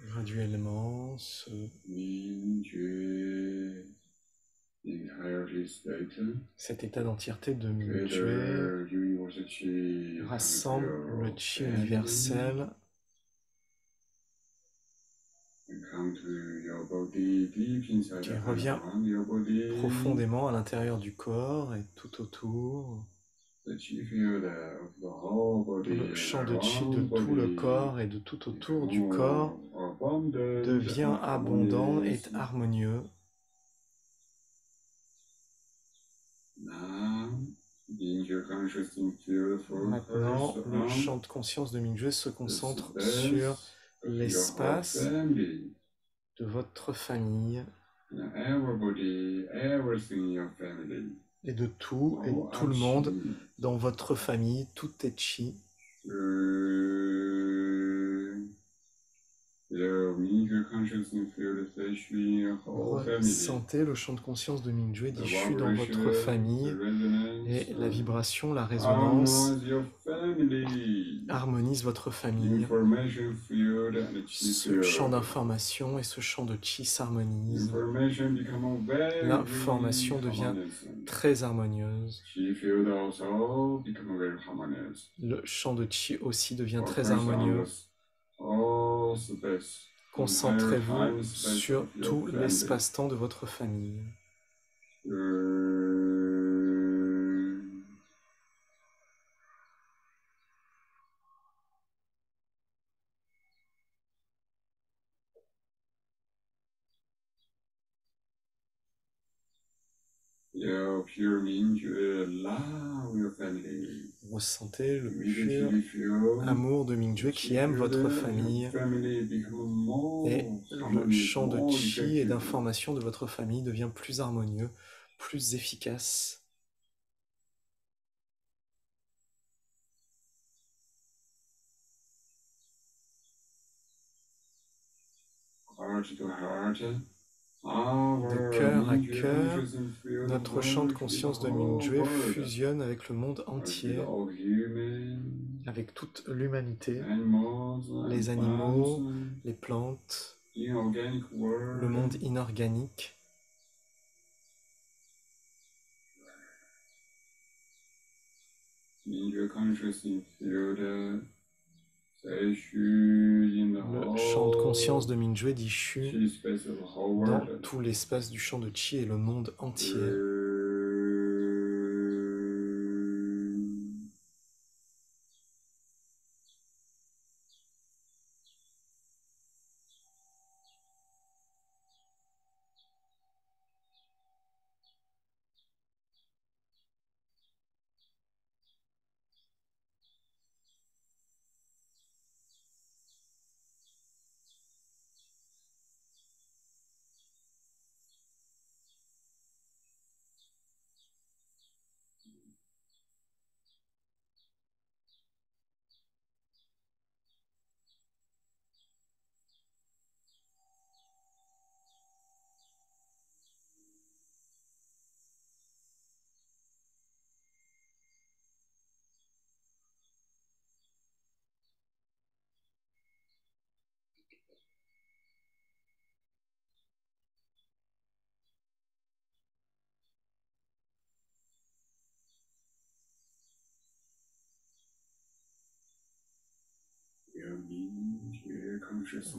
Graduellement, cet état d'entièreté de Mingjue rassemble le chi universel qui revient profondément à l'intérieur du corps et tout autour. Le champ de chi de tout le corps et de tout autour du corps devient abondant et harmonieux. Maintenant, le champ de conscience de Mingjue se concentre sur l'espace de votre famille et de tout le monde dans votre famille, tout est chi. Ressentez le champ de conscience de Mingjue d'Ishu dans votre famille et la vibration, la résonance harmonise votre famille. Ce champ d'information et ce champ de chi s'harmonisent. L'information devient très harmonieuse. Le champ de chi aussi devient très harmonieux. Concentrez-vous sur tout l'espace-temps de votre famille. Ressentez le pur amour de Mingjue qui aime votre famille et le champ de chi et d'information de votre famille devient plus harmonieux, plus efficace. De cœur à cœur, notre champ de conscience de Mingjue fusionne avec le monde entier, avec toute l'humanité, les animaux, les plantes, le monde inorganique. Le champ de conscience de Mingjue d'Ishu dans tout l'espace du champ de Chi et le monde entier.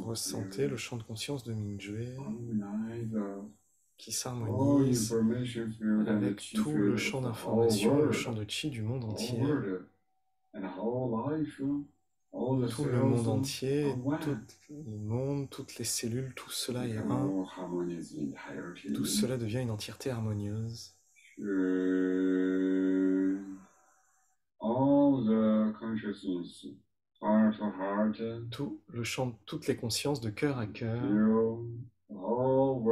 Ressentez le champ de conscience de Mingjue qui s'harmonise avec tout le champ d'information, le champ de chi du monde entier. Tout le monde entier, tout le monde, toutes les cellules, tout cela est un. Tout cela devient une entièreté harmonieuse. Tout le champ, toutes les consciences de cœur à cœur. On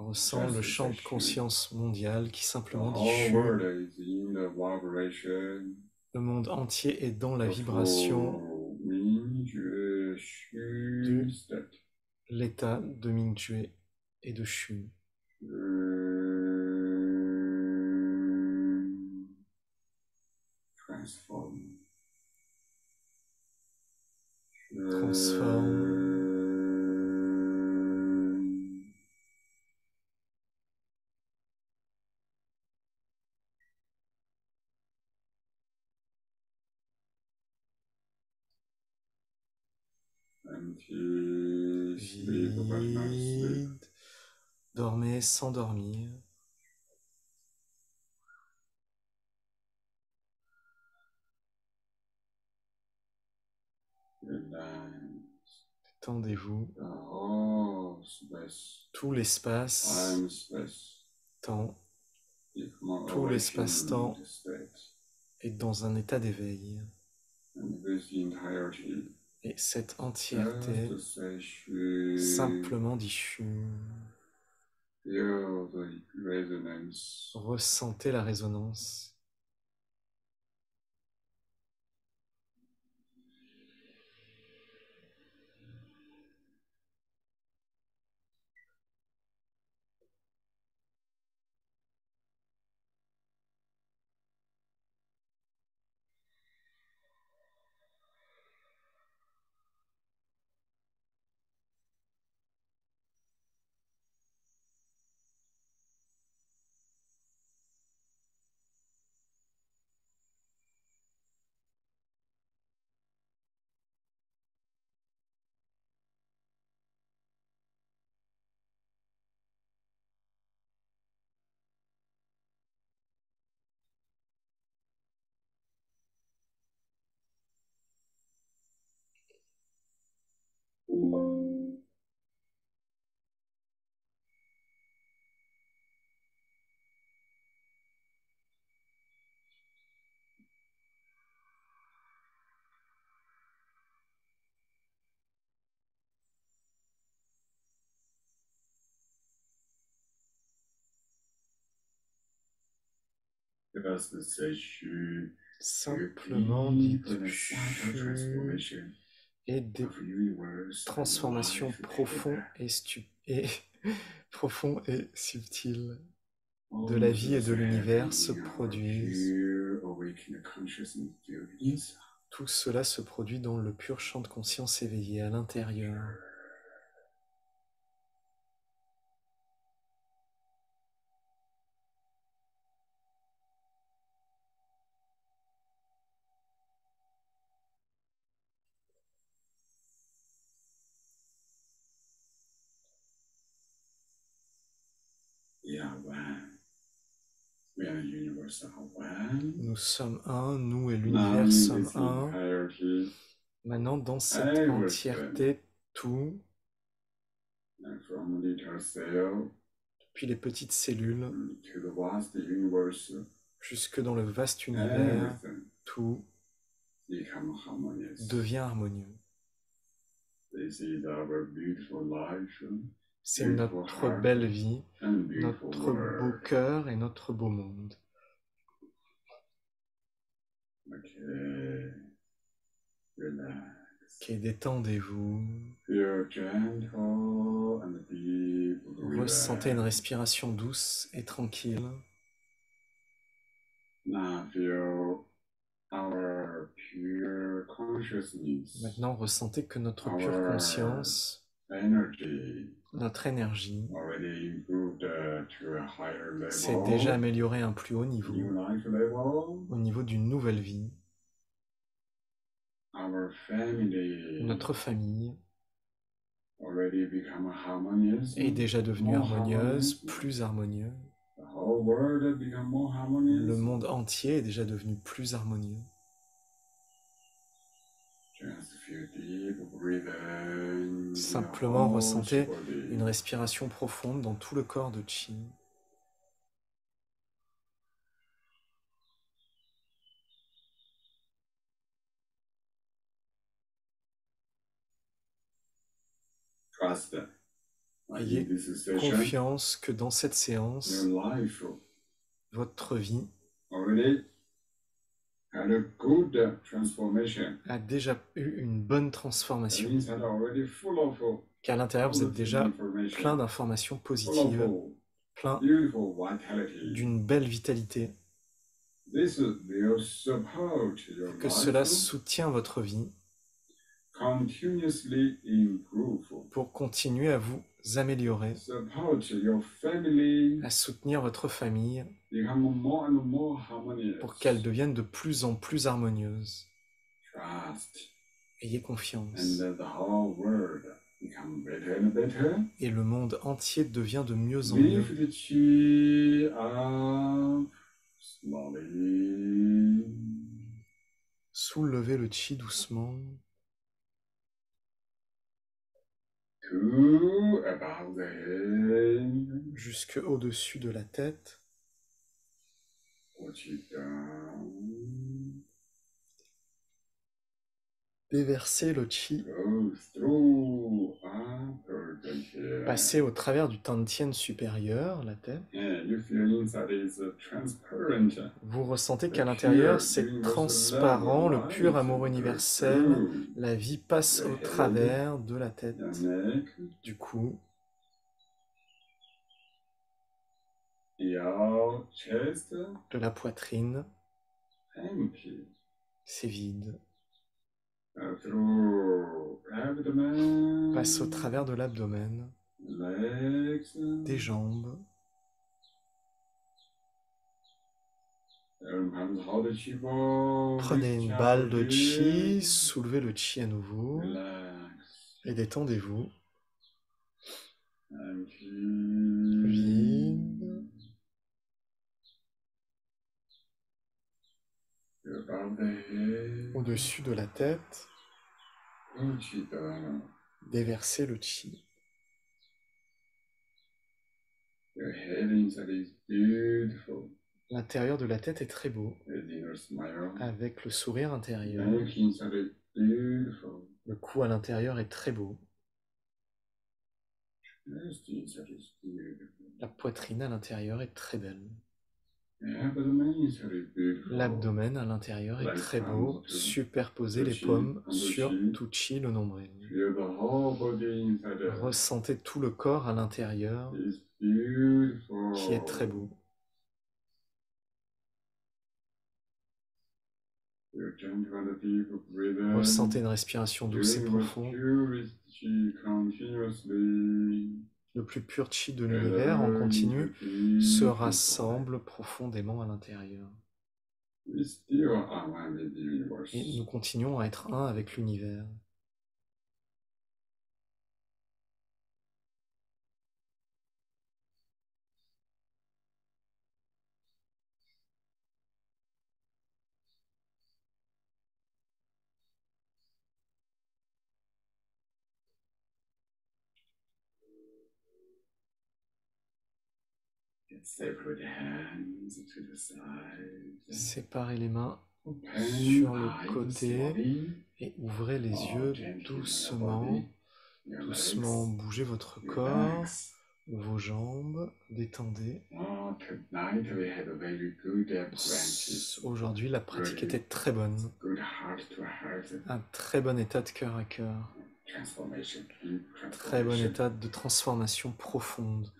ressent le champ de conscience mondial qui simplement diffuse. Le monde entier est dans la vibration de l'état de Mingjue et de Shu. Transforme. Vide. Dormez sans dormir. Détendez-vous. Tout l'espace, temps, tout l'espace-temps est dans un état d'éveil. Et cette entièreté simplement diffuse. Ressentez la résonance. Simplement dites phu et des transformations profondes et profondes et subtiles de la vie et de l'univers se produisent. Tout cela se produit dans le pur champ de conscience éveillé à l'intérieur. Nous sommes un, nous et l'univers sommes un. Maintenant, dans cette entièreté, tout, depuis les petites cellules jusque dans le vaste univers, tout devient harmonieux. C'est notre belle vie, notre beau cœur et notre beau monde. Ok, détendez-vous. Ressentez une respiration douce et tranquille. Maintenant, ressentez que notre pure conscience, notre énergie, s'est déjà améliorée à un plus haut niveau, au niveau d'une nouvelle vie. Notre famille est déjà devenue harmonieuse, plus harmonieuse. Le monde entier est déjà devenu plus harmonieux. Simplement ressentez une respiration profonde dans tout le corps de Chi. Ayez confiance que dans cette séance, votre vie a déjà eu une bonne transformation. Qu'à l'intérieur, vous êtes déjà plein d'informations positives, plein d'une belle vitalité. Que cela soutient votre vie pour continuer à vous améliorer, à soutenir votre famille pour qu'elle devienne de plus en plus harmonieuse. Ayez confiance. Et le monde entier devient de mieux en mieux. Soulevez le chi doucement. Jusque au-dessus de la tête. Déversez le chi, goes through upper dantian. passez au travers du Tantien supérieur, la tête. And you feel inside is transparent. Vous ressentez qu'à l'intérieur, c'est transparent, le pur amour universel. La vie passe au travers de la tête, du cou, your chest, de la poitrine. empty. C'est vide. Through abdomen, Passe au travers de l'abdomen, legs, des jambes. Prenez une balle de chi, soulevez le chi à nouveau et détendez-vous. Vide. Au-dessus de la tête, déversez le chi. L'intérieur de la tête est très beau, avec le sourire intérieur. Le cou à l'intérieur est très beau. La poitrine à l'intérieur est très belle. L'abdomen à l'intérieur est très beau. Superposez les paumes sur Tuchi, le nombril. Ressentez tout le corps à l'intérieur qui est très beau. Ressentez une respiration douce et profonde. Le plus pur chi de l'univers en continu se rassemble profondément à l'intérieur. Et nous continuons à être un avec l'univers. Séparez les mains sur le côté et ouvrez les yeux doucement. Doucement, bougez votre corps, vos jambes, détendez. Aujourd'hui, la pratique était très bonne. Un très bon état de cœur à cœur. Très bon état de transformation profonde.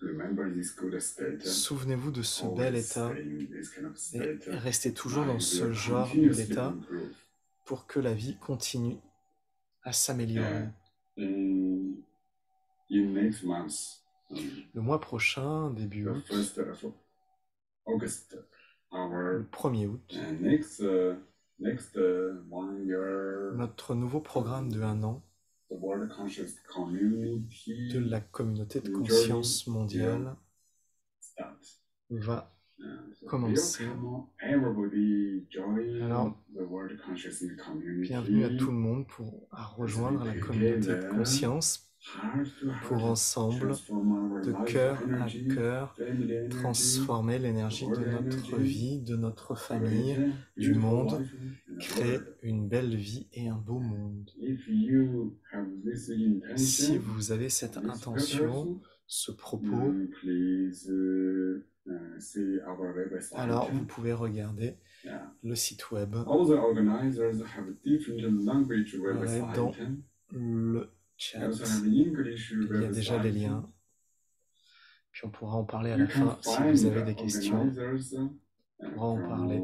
Souvenez-vous de ce bel état et restez toujours dans ce genre d'état pour que la vie continue à s'améliorer. Le mois prochain, début août, le 1er août, notre nouveau programme de 1 an de la communauté de conscience mondiale va commencer. Alors, bienvenue à tout le monde à rejoindre la communauté de conscience pour ensemble, de cœur à cœur, transformer l'énergie de notre vie, de notre famille, du monde, créer une belle vie et un beau monde. Si vous avez cette intention, ce propos, alors vous pouvez regarder le site web. Dans le chat, il y a déjà les liens. Puis on pourra en parler à la fin si vous avez des questions. On pourra en parler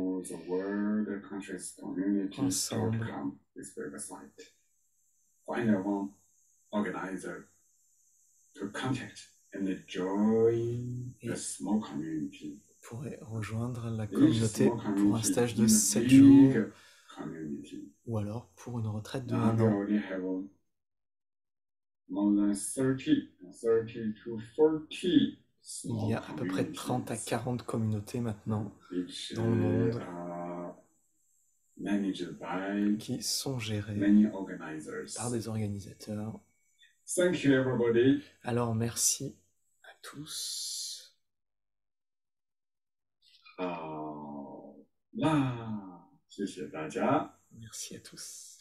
ensemble. Et vous pourrez rejoindre la communauté pour un stage de 7 jours ou alors pour une retraite de 1 an. Il y a à peu près 30 à 40 communautés maintenant dans le monde qui sont gérées par des organisateurs. Alors merci à tous. Merci à tous.